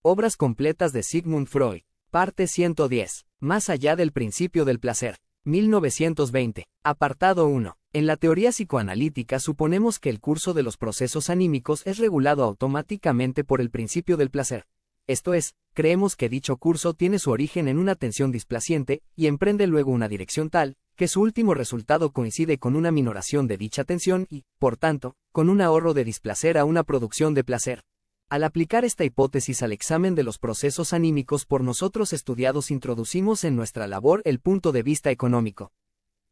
Obras completas de Sigmund Freud. Parte 110. Más allá del principio del placer. 1920. Apartado 1. En la teoría psicoanalítica suponemos que el curso de los procesos anímicos es regulado automáticamente por el principio del placer. Esto es, creemos que dicho curso tiene su origen en una tensión displaciente y emprende luego una dirección tal, que su último resultado coincide con una minoración de dicha tensión y, por tanto, con un ahorro de displacer a una producción de placer. Al aplicar esta hipótesis al examen de los procesos anímicos por nosotros estudiados, introducimos en nuestra labor el punto de vista económico.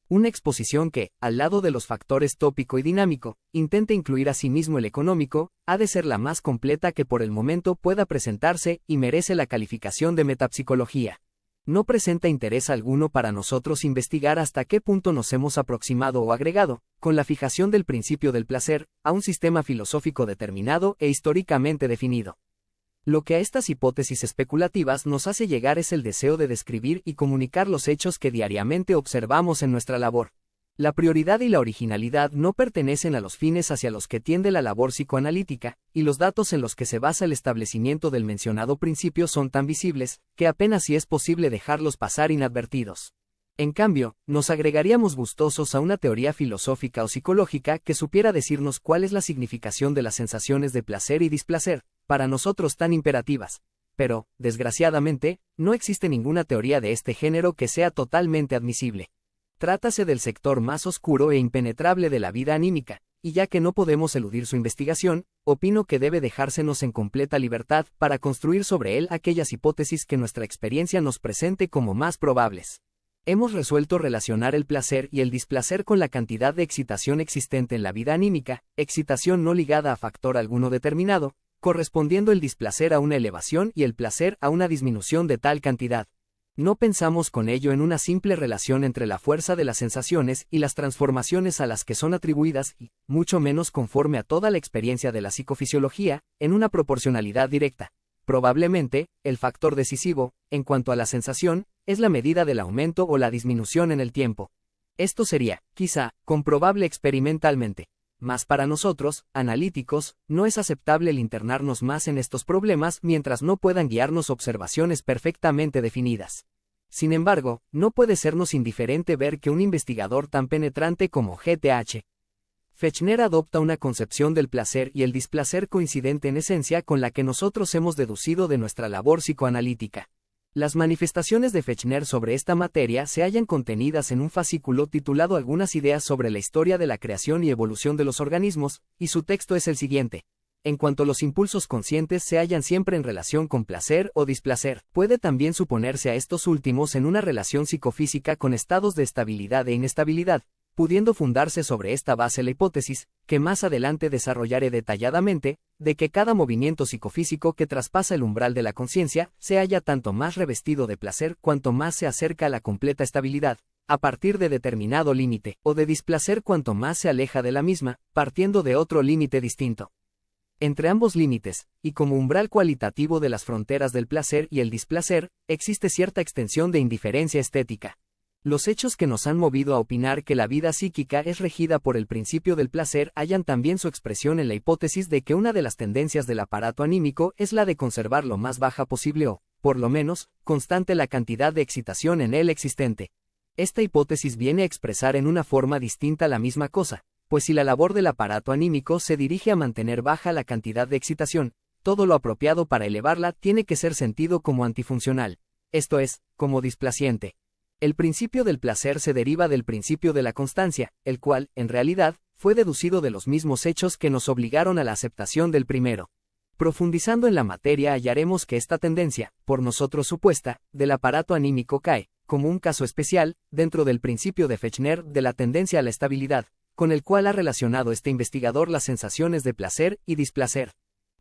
Una exposición que, al lado de los factores tópico y dinámico, intente incluir asimismo el económico, ha de ser la más completa que por el momento pueda presentarse y merece la calificación de metapsicología. No presenta interés alguno para nosotros investigar hasta qué punto nos hemos aproximado o agregado, con la fijación del principio del placer, a un sistema filosófico determinado e históricamente definido. Lo que a estas hipótesis especulativas nos hace llegar es el deseo de describir y comunicar los hechos que diariamente observamos en nuestra labor. La prioridad y la originalidad no pertenecen a los fines hacia los que tiende la labor psicoanalítica, y los datos en los que se basa el establecimiento del mencionado principio son tan visibles, que apenas si es posible dejarlos pasar inadvertidos. En cambio, nos agregaríamos gustosos a una teoría filosófica o psicológica que supiera decirnos cuál es la significación de las sensaciones de placer y displacer, para nosotros tan imperativas. Pero, desgraciadamente, no existe ninguna teoría de este género que sea totalmente admisible. Trátase del sector más oscuro e impenetrable de la vida anímica, y ya que no podemos eludir su investigación, opino que debe dejársenos en completa libertad para construir sobre él aquellas hipótesis que nuestra experiencia nos presente como más probables. Hemos resuelto relacionar el placer y el displacer con la cantidad de excitación existente en la vida anímica, excitación no ligada a factor alguno determinado, correspondiendo el displacer a una elevación y el placer a una disminución de tal cantidad. No pensamos con ello en una simple relación entre la fuerza de las sensaciones y las transformaciones a las que son atribuidas y, mucho menos conforme a toda la experiencia de la psicofisiología, en una proporcionalidad directa. Probablemente, el factor decisivo, en cuanto a la sensación, es la medida del aumento o la disminución en el tiempo. Esto sería, quizá, comprobable experimentalmente. Mas para nosotros, analíticos, no es aceptable el internarnos más en estos problemas mientras no puedan guiarnos observaciones perfectamente definidas. Sin embargo, no puede sernos indiferente ver que un investigador tan penetrante como G.T.H. Fechner adopta una concepción del placer y el displacer coincidente en esencia con la que nosotros hemos deducido de nuestra labor psicoanalítica. Las manifestaciones de Fechner sobre esta materia se hallan contenidas en un fascículo titulado Algunas ideas sobre la historia de la creación y evolución de los organismos, y su texto es el siguiente. En cuanto los impulsos conscientes se hallan siempre en relación con placer o displacer, puede también suponerse a estos últimos en una relación psicofísica con estados de estabilidad e inestabilidad, pudiendo fundarse sobre esta base la hipótesis, que más adelante desarrollaré detalladamente, de que cada movimiento psicofísico que traspasa el umbral de la conciencia se halla tanto más revestido de placer cuanto más se acerca a la completa estabilidad, a partir de determinado límite, o de displacer cuanto más se aleja de la misma, partiendo de otro límite distinto. Entre ambos límites, y como umbral cualitativo de las fronteras del placer y el displacer, existe cierta extensión de indiferencia estética. Los hechos que nos han movido a opinar que la vida psíquica es regida por el principio del placer hallan también su expresión en la hipótesis de que una de las tendencias del aparato anímico es la de conservar lo más baja posible o, por lo menos, constante la cantidad de excitación en él existente. Esta hipótesis viene a expresar en una forma distinta la misma cosa, pues si la labor del aparato anímico se dirige a mantener baja la cantidad de excitación, todo lo apropiado para elevarla tiene que ser sentido como antifuncional, esto es, como displaciente. El principio del placer se deriva del principio de la constancia, el cual, en realidad, fue deducido de los mismos hechos que nos obligaron a la aceptación del primero. Profundizando en la materia hallaremos que esta tendencia, por nosotros supuesta, del aparato anímico cae, como un caso especial, dentro del principio de Fechner de la tendencia a la estabilidad, con el cual ha relacionado este investigador las sensaciones de placer y displacer.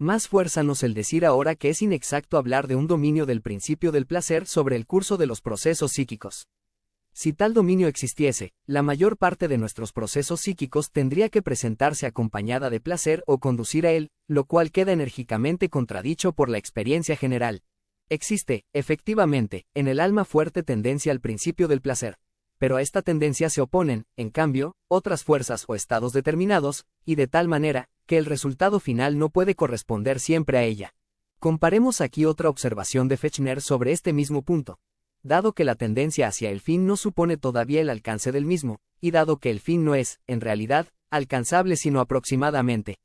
Más fuérzanos el decir ahora que es inexacto hablar de un dominio del principio del placer sobre el curso de los procesos psíquicos. Si tal dominio existiese, la mayor parte de nuestros procesos psíquicos tendría que presentarse acompañada de placer o conducir a él, lo cual queda enérgicamente contradicho por la experiencia general. Existe, efectivamente, en el alma fuerte tendencia al principio del placer, pero a esta tendencia se oponen, en cambio, otras fuerzas o estados determinados, y de tal manera, que el resultado final no puede corresponder siempre a ella. Comparemos aquí otra observación de Fechner sobre este mismo punto. Dado que la tendencia hacia el fin no supone todavía el alcance del mismo, y dado que el fin no es, en realidad, alcanzable sino aproximadamente.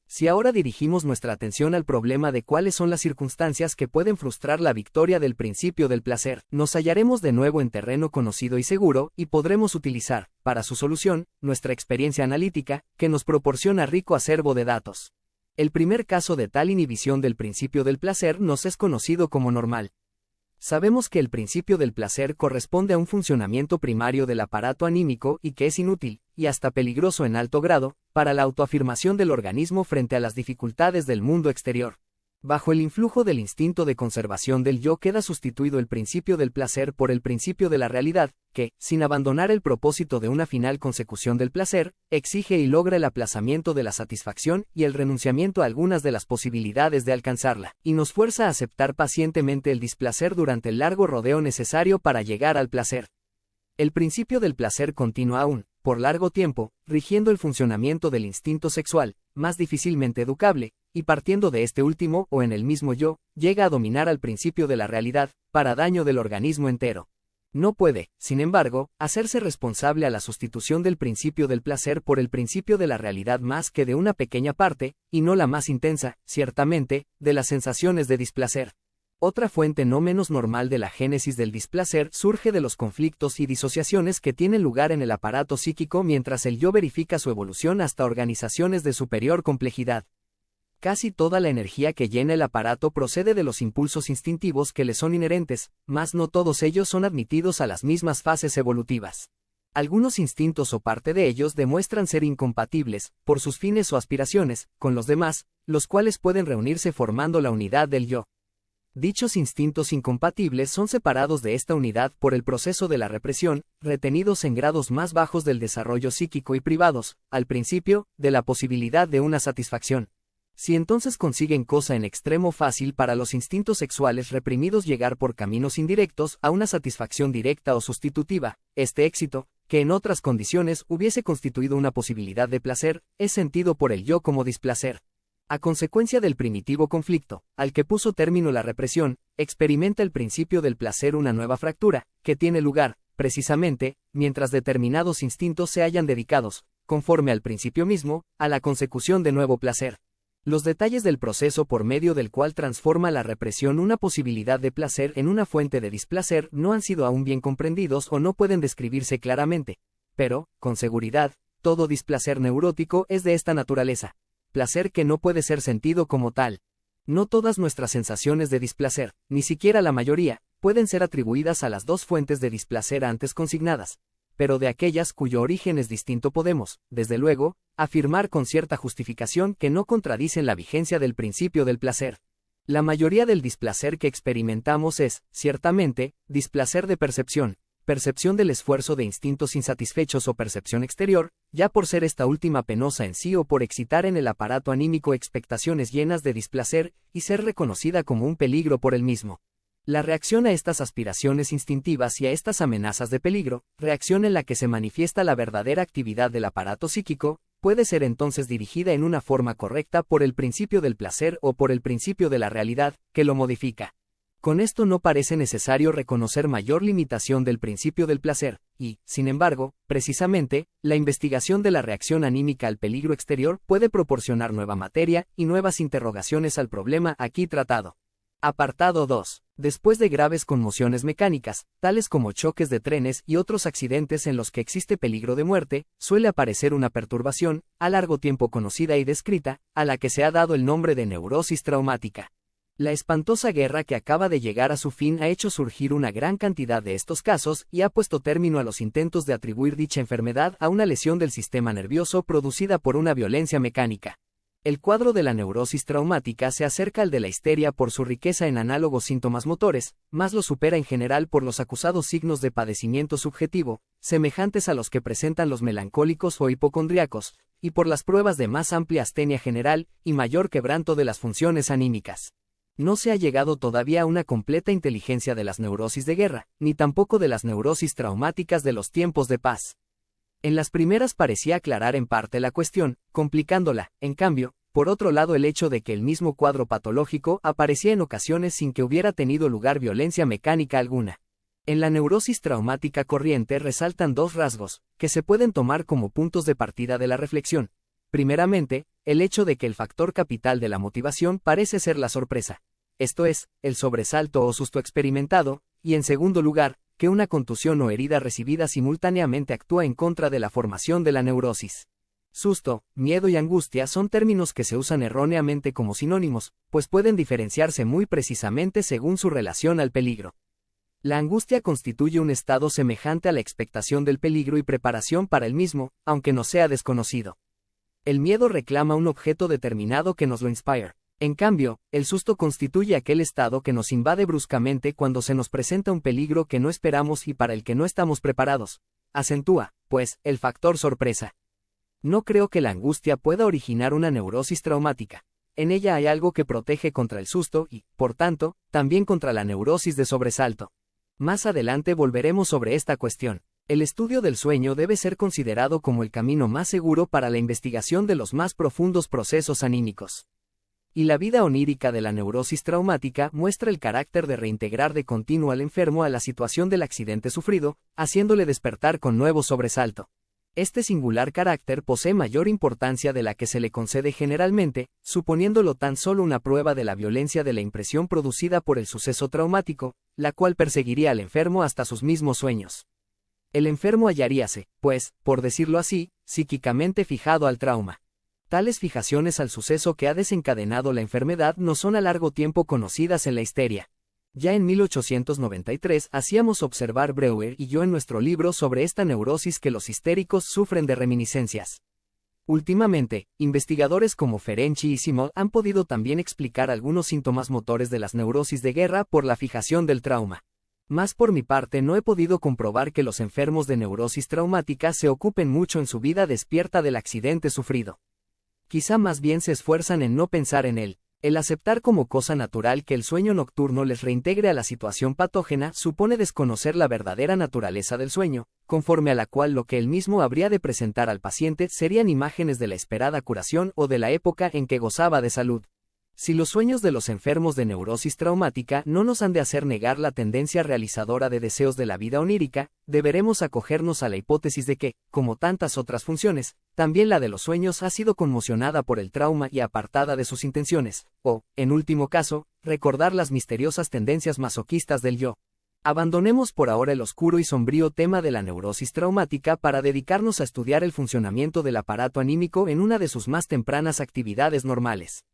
Si ahora dirigimos nuestra atención al problema de cuáles son las circunstancias que pueden frustrar la victoria del principio del placer, nos hallaremos de nuevo en terreno conocido y seguro, y podremos utilizar, para su solución, nuestra experiencia analítica, que nos proporciona rico acervo de datos. El primer caso de tal inhibición del principio del placer nos es conocido como normal. Sabemos que el principio del placer corresponde a un funcionamiento primario del aparato anímico y que es inútil, y hasta peligroso en alto grado, para la autoafirmación del organismo frente a las dificultades del mundo exterior. Bajo el influjo del instinto de conservación del yo queda sustituido el principio del placer por el principio de la realidad, que, sin abandonar el propósito de una final consecución del placer, exige y logra el aplazamiento de la satisfacción y el renunciamiento a algunas de las posibilidades de alcanzarla, y nos fuerza a aceptar pacientemente el displacer durante el largo rodeo necesario para llegar al placer. El principio del placer continúa aún, por largo tiempo, rigiendo el funcionamiento del instinto sexual, más difícilmente educable, y partiendo de este último o en el mismo yo, llega a dominar al principio de la realidad, para daño del organismo entero. No puede, sin embargo, hacerse responsable a la sustitución del principio del placer por el principio de la realidad más que de una pequeña parte, y no la más intensa, ciertamente, de las sensaciones de displacer. Otra fuente no menos normal de la génesis del displacer surge de los conflictos y disociaciones que tienen lugar en el aparato psíquico mientras el yo verifica su evolución hasta organizaciones de superior complejidad. Casi toda la energía que llena el aparato procede de los impulsos instintivos que le son inherentes, mas no todos ellos son admitidos a las mismas fases evolutivas. Algunos instintos o parte de ellos demuestran ser incompatibles, por sus fines o aspiraciones, con los demás, los cuales pueden reunirse formando la unidad del yo. Dichos instintos incompatibles son separados de esta unidad por el proceso de la represión, retenidos en grados más bajos del desarrollo psíquico y privados, al principio, de la posibilidad de una satisfacción. Si entonces consiguen cosa en extremo fácil para los instintos sexuales reprimidos llegar por caminos indirectos a una satisfacción directa o sustitutiva, este éxito, que en otras condiciones hubiese constituido una posibilidad de placer, es sentido por el yo como displacer. A consecuencia del primitivo conflicto, al que puso término la represión, experimenta el principio del placer una nueva fractura, que tiene lugar, precisamente, mientras determinados instintos se hallan dedicados, conforme al principio mismo, a la consecución de nuevo placer. Los detalles del proceso por medio del cual transforma la represión una posibilidad de placer en una fuente de displacer no han sido aún bien comprendidos o no pueden describirse claramente. Pero, con seguridad, todo displacer neurótico es de esta naturaleza. Placer que no puede ser sentido como tal. No todas nuestras sensaciones de displacer, ni siquiera la mayoría, pueden ser atribuidas a las dos fuentes de displacer antes consignadas. Pero de aquellas cuyo origen es distinto podemos, desde luego, afirmar con cierta justificación que no contradicen la vigencia del principio del placer. La mayoría del displacer que experimentamos es, ciertamente, displacer de percepción del esfuerzo de instintos insatisfechos o percepción exterior, ya por ser esta última penosa en sí o por excitar en el aparato anímico expectaciones llenas de displacer y ser reconocida como un peligro por el mismo. La reacción a estas aspiraciones instintivas y a estas amenazas de peligro, reacción en la que se manifiesta la verdadera actividad del aparato psíquico, puede ser entonces dirigida en una forma correcta por el principio del placer o por el principio de la realidad, que lo modifica. Con esto no parece necesario reconocer mayor limitación del principio del placer, y, sin embargo, precisamente, la investigación de la reacción anímica al peligro exterior puede proporcionar nueva materia y nuevas interrogaciones al problema aquí tratado. Apartado 2. Después de graves conmociones mecánicas, tales como choques de trenes y otros accidentes en los que existe peligro de muerte, suele aparecer una perturbación, a largo tiempo conocida y descrita, a la que se ha dado el nombre de neurosis traumática. La espantosa guerra que acaba de llegar a su fin ha hecho surgir una gran cantidad de estos casos y ha puesto término a los intentos de atribuir dicha enfermedad a una lesión del sistema nervioso producida por una violencia mecánica. El cuadro de la neurosis traumática se acerca al de la histeria por su riqueza en análogos síntomas motores, mas lo supera en general por los acusados signos de padecimiento subjetivo, semejantes a los que presentan los melancólicos o hipocondríacos, y por las pruebas de más amplia astenia general y mayor quebranto de las funciones anímicas. No se ha llegado todavía a una completa inteligencia de las neurosis de guerra, ni tampoco de las neurosis traumáticas de los tiempos de paz. En las primeras parecía aclarar en parte la cuestión, complicándola, en cambio, Por otro lado, el hecho de que el mismo cuadro patológico aparecía en ocasiones sin que hubiera tenido lugar violencia mecánica alguna. En la neurosis traumática corriente resaltan dos rasgos, que se pueden tomar como puntos de partida de la reflexión. Primeramente, el hecho de que el factor capital de la motivación parece ser la sorpresa. Esto es, el sobresalto o susto experimentado, y en segundo lugar, que una contusión o herida recibida simultáneamente actúa en contra de la formación de la neurosis. Susto, miedo y angustia son términos que se usan erróneamente como sinónimos, pues pueden diferenciarse muy precisamente según su relación al peligro. La angustia constituye un estado semejante a la expectación del peligro y preparación para el mismo, aunque no sea desconocido. El miedo reclama un objeto determinado que nos lo inspire. En cambio, el susto constituye aquel estado que nos invade bruscamente cuando se nos presenta un peligro que no esperamos y para el que no estamos preparados. Acentúa, pues, el factor sorpresa. No creo que la angustia pueda originar una neurosis traumática. En ella hay algo que protege contra el susto y, por tanto, también contra la neurosis de sobresalto. Más adelante volveremos sobre esta cuestión. El estudio del sueño debe ser considerado como el camino más seguro para la investigación de los más profundos procesos anímicos. Y la vida onírica de la neurosis traumática muestra el carácter de reintegrar de continuo al enfermo a la situación del accidente sufrido, haciéndole despertar con nuevo sobresalto. Este singular carácter posee mayor importancia de la que se le concede generalmente, suponiéndolo tan solo una prueba de la violencia de la impresión producida por el suceso traumático, la cual perseguiría al enfermo hasta sus mismos sueños. El enfermo hallaríase, pues, por decirlo así, psíquicamente fijado al trauma. Tales fijaciones al suceso que ha desencadenado la enfermedad no son a largo tiempo conocidas en la histeria. Ya en 1893 hacíamos observar Breuer y yo en nuestro libro sobre esta neurosis que los histéricos sufren de reminiscencias. Últimamente, investigadores como Ferenczi y Simon han podido también explicar algunos síntomas motores de las neurosis de guerra por la fijación del trauma. Más por mi parte no he podido comprobar que los enfermos de neurosis traumática se ocupen mucho en su vida despierta del accidente sufrido. Quizá más bien se esfuerzan en no pensar en él. El aceptar como cosa natural que el sueño nocturno les reintegre a la situación patógena supone desconocer la verdadera naturaleza del sueño, conforme a la cual lo que él mismo habría de presentar al paciente serían imágenes de la esperada curación o de la época en que gozaba de salud. Si los sueños de los enfermos de neurosis traumática no nos han de hacer negar la tendencia realizadora de deseos de la vida onírica, deberemos acogernos a la hipótesis de que, como tantas otras funciones, también la de los sueños ha sido conmocionada por el trauma y apartada de sus intenciones, o, en último caso, recordar las misteriosas tendencias masoquistas del yo. Abandonemos por ahora el oscuro y sombrío tema de la neurosis traumática para dedicarnos a estudiar el funcionamiento del aparato anímico en una de sus más tempranas actividades normales.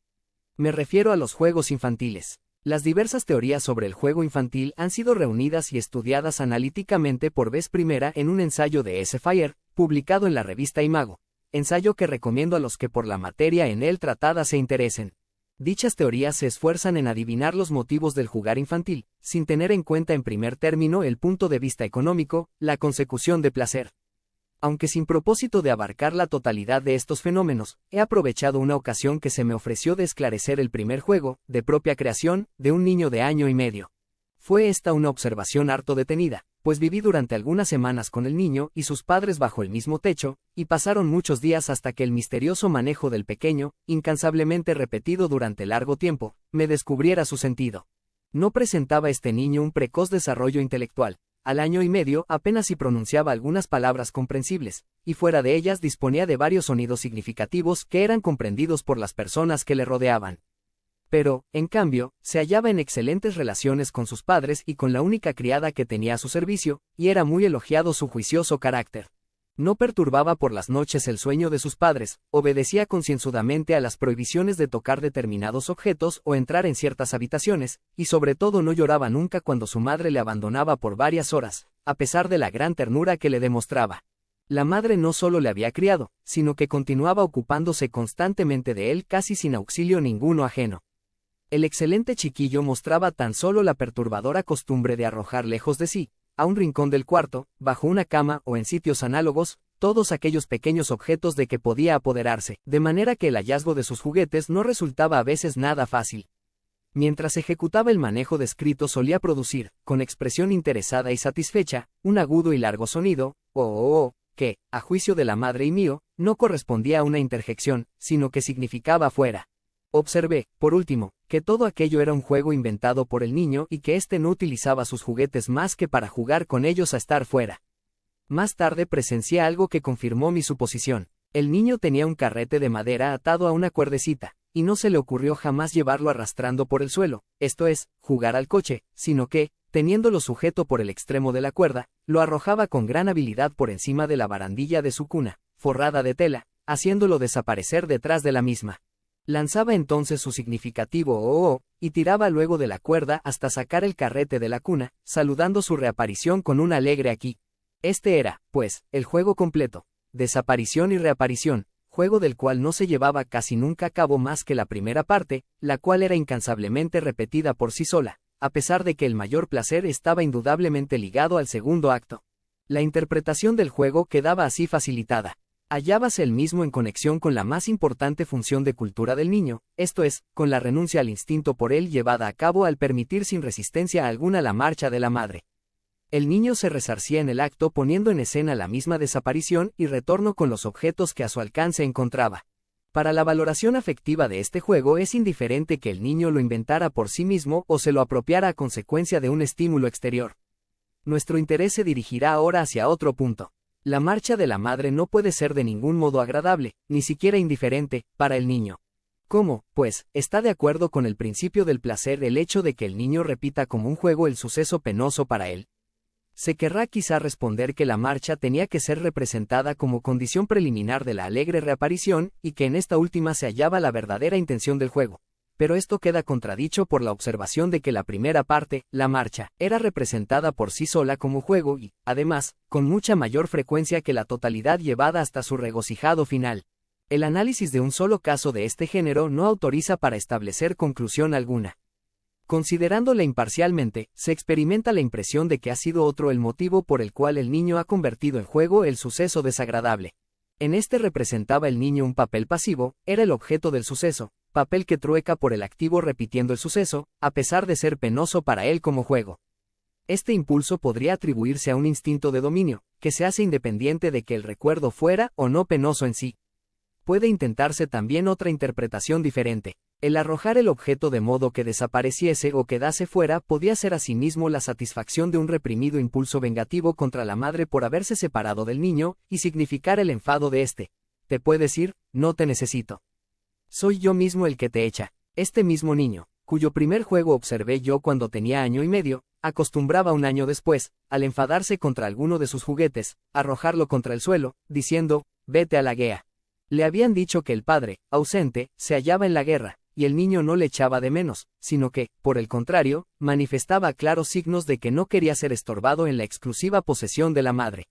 Me refiero a los juegos infantiles. Las diversas teorías sobre el juego infantil han sido reunidas y estudiadas analíticamente por vez primera en un ensayo de S. Fayer, publicado en la revista Imago, ensayo que recomiendo a los que por la materia en él tratada se interesen. Dichas teorías se esfuerzan en adivinar los motivos del jugar infantil, sin tener en cuenta en primer término el punto de vista económico, la consecución de placer. Aunque sin propósito de abarcar la totalidad de estos fenómenos, he aprovechado una ocasión que se me ofreció de esclarecer el primer juego, de propia creación, de un niño de año y medio. Fue esta una observación harto detenida, pues viví durante algunas semanas con el niño y sus padres bajo el mismo techo, y pasaron muchos días hasta que el misterioso manejo del pequeño, incansablemente repetido durante largo tiempo, me descubriera su sentido. No presentaba este niño un precoz desarrollo intelectual. Al año y medio apenas si pronunciaba algunas palabras comprensibles, y fuera de ellas disponía de varios sonidos significativos que eran comprendidos por las personas que le rodeaban. Pero, en cambio, se hallaba en excelentes relaciones con sus padres y con la única criada que tenía a su servicio, y era muy elogiado su juicioso carácter. No perturbaba por las noches el sueño de sus padres, obedecía concienzudamente a las prohibiciones de tocar determinados objetos o entrar en ciertas habitaciones, y sobre todo no lloraba nunca cuando su madre le abandonaba por varias horas, a pesar de la gran ternura que le demostraba. La madre no solo le había criado, sino que continuaba ocupándose constantemente de él casi sin auxilio ninguno ajeno. El excelente chiquillo mostraba tan solo la perturbadora costumbre de arrojar lejos de sí, a un rincón del cuarto, bajo una cama o en sitios análogos, todos aquellos pequeños objetos de que podía apoderarse, de manera que el hallazgo de sus juguetes no resultaba a veces nada fácil. Mientras ejecutaba el manejo descrito solía producir, con expresión interesada y satisfecha, un agudo y largo sonido, que, a juicio de la madre y mío, no correspondía a una interjección, sino que significaba fuera. Observé, por último, que todo aquello era un juego inventado por el niño y que éste no utilizaba sus juguetes más que para jugar con ellos a estar fuera. Más tarde presencié algo que confirmó mi suposición. El niño tenía un carrete de madera atado a una cuerdecita, y no se le ocurrió jamás llevarlo arrastrando por el suelo, esto es, jugar al coche, sino que, teniéndolo sujeto por el extremo de la cuerda, lo arrojaba con gran habilidad por encima de la barandilla de su cuna, forrada de tela, haciéndolo desaparecer detrás de la misma. Lanzaba entonces su significativo "oh", y tiraba luego de la cuerda hasta sacar el carrete de la cuna, saludando su reaparición con un alegre aquí. Este era, pues, el juego completo. Desaparición y reaparición, juego del cual no se llevaba casi nunca a cabo más que la primera parte, la cual era incansablemente repetida por sí sola, a pesar de que el mayor placer estaba indudablemente ligado al segundo acto. La interpretación del juego quedaba así facilitada. Hallábase el mismo en conexión con la más importante función de cultura del niño, esto es, con la renuncia al instinto por él llevada a cabo al permitir sin resistencia alguna la marcha de la madre. El niño se resarcía en el acto poniendo en escena la misma desaparición y retorno con los objetos que a su alcance encontraba. Para la valoración afectiva de este juego es indiferente que el niño lo inventara por sí mismo o se lo apropiara a consecuencia de un estímulo exterior. Nuestro interés se dirigirá ahora hacia otro punto. La marcha de la madre no puede ser de ningún modo agradable, ni siquiera indiferente, para el niño. ¿Cómo, pues, está de acuerdo con el principio del placer el hecho de que el niño repita como un juego el suceso penoso para él? Se querrá quizá responder que la marcha tenía que ser representada como condición preliminar de la alegre reaparición y que en esta última se hallaba la verdadera intención del juego. Pero esto queda contradicho por la observación de que la primera parte, la marcha, era representada por sí sola como juego y, además, con mucha mayor frecuencia que la totalidad llevada hasta su regocijado final. El análisis de un solo caso de este género no autoriza para establecer conclusión alguna. Considerándola imparcialmente, se experimenta la impresión de que ha sido otro el motivo por el cual el niño ha convertido en juego el suceso desagradable. En este representaba el niño un papel pasivo, era el objeto del suceso, papel que trueca por el activo repitiendo el suceso, a pesar de ser penoso para él como juego. Este impulso podría atribuirse a un instinto de dominio, que se hace independiente de que el recuerdo fuera o no penoso en sí. Puede intentarse también otra interpretación diferente. El arrojar el objeto de modo que desapareciese o quedase fuera podía ser asimismo la satisfacción de un reprimido impulso vengativo contra la madre por haberse separado del niño, y significar el enfado de éste. Te puedes ir, no te necesito. Soy yo mismo el que te echa. Este mismo niño, cuyo primer juego observé yo cuando tenía 1 año y medio, acostumbraba 1 año después, al enfadarse contra alguno de sus juguetes, arrojarlo contra el suelo, diciendo, vete a la guerra. Le habían dicho que el padre, ausente, se hallaba en la guerra, y el niño no le echaba de menos, sino que, por el contrario, manifestaba claros signos de que no quería ser estorbado en la exclusiva posesión de la madre.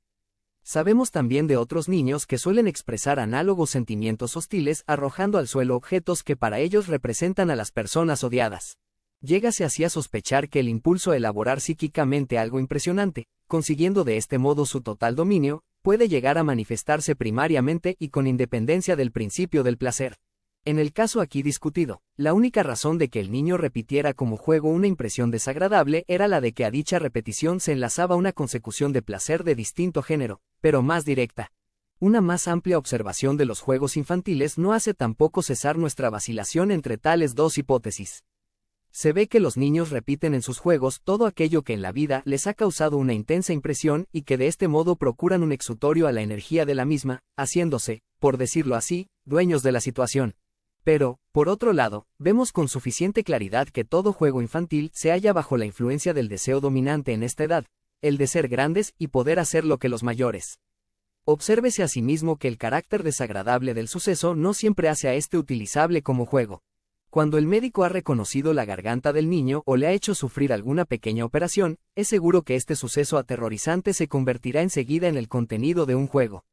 Sabemos también de otros niños que suelen expresar análogos sentimientos hostiles arrojando al suelo objetos que para ellos representan a las personas odiadas. Llégase así a sospechar que el impulso a elaborar psíquicamente algo impresionante, consiguiendo de este modo su total dominio, puede llegar a manifestarse primariamente y con independencia del principio del placer. En el caso aquí discutido, la única razón de que el niño repitiera como juego una impresión desagradable era la de que a dicha repetición se enlazaba una consecución de placer de distinto género, pero más directa. Una más amplia observación de los juegos infantiles no hace tampoco cesar nuestra vacilación entre tales dos hipótesis. Se ve que los niños repiten en sus juegos todo aquello que en la vida les ha causado una intensa impresión y que de este modo procuran un exutorio a la energía de la misma, haciéndose, por decirlo así, dueños de la situación. Pero, por otro lado, vemos con suficiente claridad que todo juego infantil se halla bajo la influencia del deseo dominante en esta edad, el de ser grandes y poder hacer lo que los mayores. Obsérvese asimismo que el carácter desagradable del suceso no siempre hace a este utilizable como juego. Cuando el médico ha reconocido la garganta del niño o le ha hecho sufrir alguna pequeña operación, es seguro que este suceso aterrorizante se convertirá enseguida en el contenido de un juego.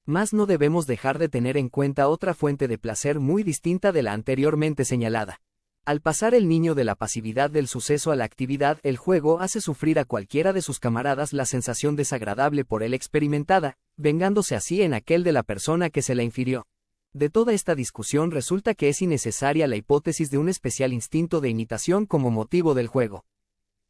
Mas no debemos dejar de tener en cuenta otra fuente de placer muy distinta de la anteriormente señalada. Al pasar el niño de la pasividad del suceso a la actividad, el juego hace sufrir a cualquiera de sus camaradas la sensación desagradable por él experimentada, vengándose así en aquel de la persona que se la infirió. De toda esta discusión resulta que es innecesaria la hipótesis de un especial instinto de imitación como motivo del juego.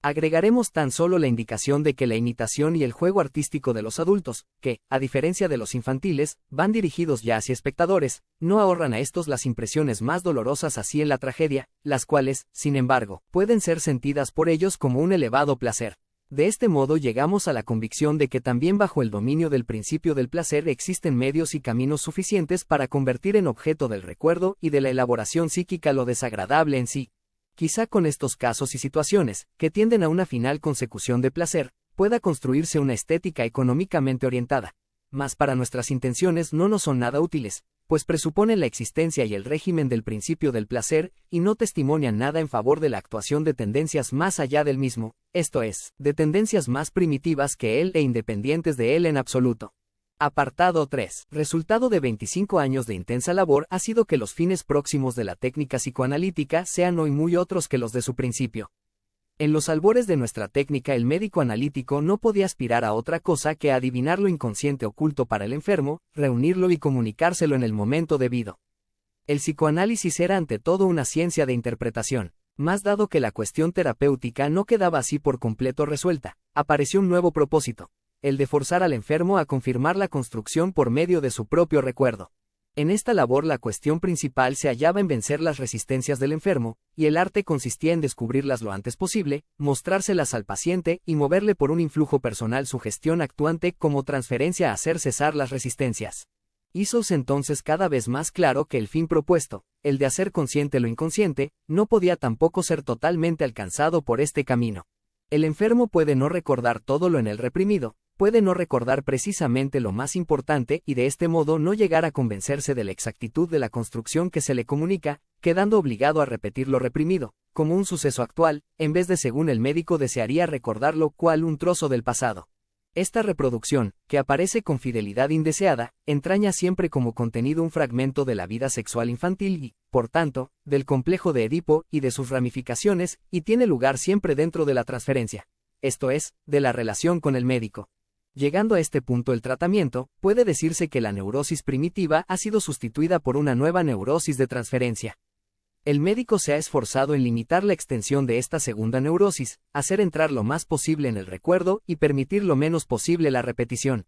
Agregaremos tan solo la indicación de que la imitación y el juego artístico de los adultos, que, a diferencia de los infantiles, van dirigidos ya hacia espectadores, no ahorran a estos las impresiones más dolorosas así en la tragedia, las cuales, sin embargo, pueden ser sentidas por ellos como un elevado placer. De este modo llegamos a la convicción de que también bajo el dominio del principio del placer existen medios y caminos suficientes para convertir en objeto del recuerdo y de la elaboración psíquica lo desagradable en sí. Quizá con estos casos y situaciones, que tienden a una final consecución de placer, pueda construirse una estética económicamente orientada. Mas para nuestras intenciones no nos son nada útiles, pues presuponen la existencia y el régimen del principio del placer, y no testimonian nada en favor de la actuación de tendencias más allá del mismo, esto es, de tendencias más primitivas que él e independientes de él en absoluto. Apartado 3. Resultado de 25 años de intensa labor ha sido que los fines próximos de la técnica psicoanalítica sean hoy muy otros que los de su principio. En los albores de nuestra técnica el médico analítico no podía aspirar a otra cosa que a adivinar lo inconsciente oculto para el enfermo, reunirlo y comunicárselo en el momento debido. El psicoanálisis era ante todo una ciencia de interpretación. Más dado que la cuestión terapéutica no quedaba así por completo resuelta, apareció un nuevo propósito, el de forzar al enfermo a confirmar la construcción por medio de su propio recuerdo. En esta labor la cuestión principal se hallaba en vencer las resistencias del enfermo, y el arte consistía en descubrirlas lo antes posible, mostrárselas al paciente y moverle por un influjo personal su gestión actuante como transferencia a hacer cesar las resistencias. Hízose entonces cada vez más claro que el fin propuesto, el de hacer consciente lo inconsciente, no podía tampoco ser totalmente alcanzado por este camino. El enfermo puede no recordar todo lo en él reprimido, puede no recordar precisamente lo más importante y de este modo no llegar a convencerse de la exactitud de la construcción que se le comunica, quedando obligado a repetir lo reprimido, como un suceso actual, en vez de según el médico desearía recordarlo cual un trozo del pasado. Esta reproducción, que aparece con fidelidad indeseada, entraña siempre como contenido un fragmento de la vida sexual infantil y, por tanto, del complejo de Edipo y de sus ramificaciones, y tiene lugar siempre dentro de la transferencia, esto es, de la relación con el médico. Llegando a este punto el tratamiento, puede decirse que la neurosis primitiva ha sido sustituida por una nueva neurosis de transferencia. El médico se ha esforzado en limitar la extensión de esta segunda neurosis, hacer entrar lo más posible en el recuerdo y permitir lo menos posible la repetición.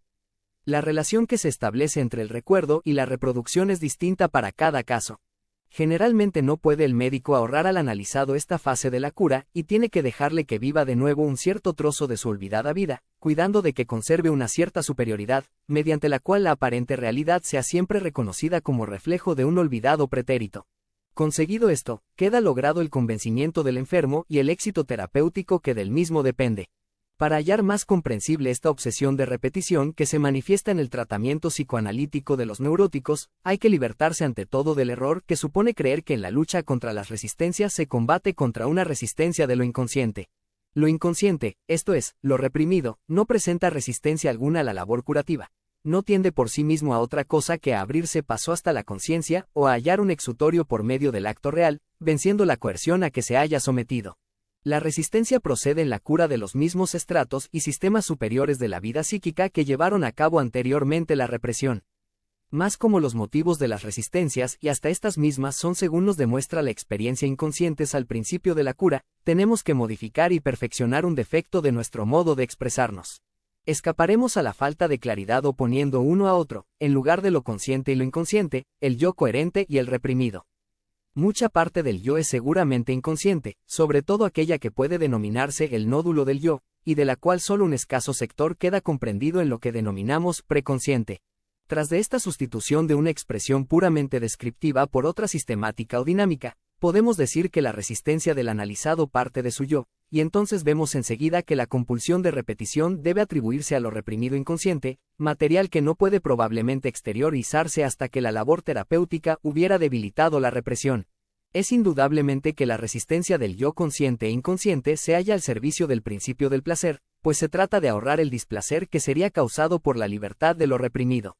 La relación que se establece entre el recuerdo y la reproducción es distinta para cada caso. Generalmente no puede el médico ahorrar al analizado esta fase de la cura y tiene que dejarle que viva de nuevo un cierto trozo de su olvidada vida, cuidando de que conserve una cierta superioridad, mediante la cual la aparente realidad sea siempre reconocida como reflejo de un olvidado pretérito. Conseguido esto, queda logrado el convencimiento del enfermo y el éxito terapéutico que del mismo depende. Para hallar más comprensible esta obsesión de repetición que se manifiesta en el tratamiento psicoanalítico de los neuróticos, hay que libertarse ante todo del error que supone creer que en la lucha contra las resistencias se combate contra una resistencia de lo inconsciente. Lo inconsciente, esto es, lo reprimido, no presenta resistencia alguna a la labor curativa. No tiende por sí mismo a otra cosa que a abrirse paso hasta la conciencia o a hallar un exutorio por medio del acto real, venciendo la coerción a que se haya sometido. La resistencia procede en la cura de los mismos estratos y sistemas superiores de la vida psíquica que llevaron a cabo anteriormente la represión. Más como los motivos de las resistencias y hasta estas mismas son según nos demuestra la experiencia inconscientes al principio de la cura, tenemos que modificar y perfeccionar un defecto de nuestro modo de expresarnos. Escaparemos a la falta de claridad oponiendo uno a otro, en lugar de lo consciente y lo inconsciente, el yo coherente y el reprimido. Mucha parte del yo es seguramente inconsciente, sobre todo aquella que puede denominarse el nódulo del yo, y de la cual solo un escaso sector queda comprendido en lo que denominamos preconsciente. Tras de esta sustitución de una expresión puramente descriptiva por otra sistemática o dinámica, podemos decir que la resistencia del analizado parte de su yo, y entonces vemos enseguida que la compulsión de repetición debe atribuirse a lo reprimido inconsciente, material que no puede probablemente exteriorizarse hasta que la labor terapéutica hubiera debilitado la represión. Es indudablemente que la resistencia del yo consciente e inconsciente se halla al servicio del principio del placer, pues se trata de ahorrar el displacer que sería causado por la libertad de lo reprimido.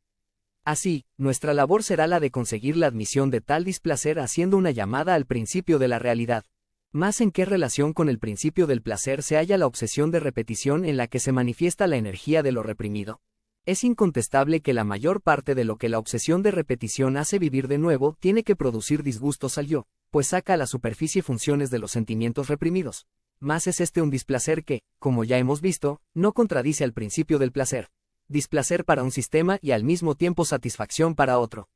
Así, nuestra labor será la de conseguir la admisión de tal displacer haciendo una llamada al principio de la realidad. Más en qué relación con el principio del placer se halla la obsesión de repetición en la que se manifiesta la energía de lo reprimido. Es incontestable que la mayor parte de lo que la obsesión de repetición hace vivir de nuevo tiene que producir disgustos al yo, pues saca a la superficie funciones de los sentimientos reprimidos. más es este un displacer que, como ya hemos visto, no contradice al principio del placer. Displacer para un sistema y al mismo tiempo satisfacción para otro.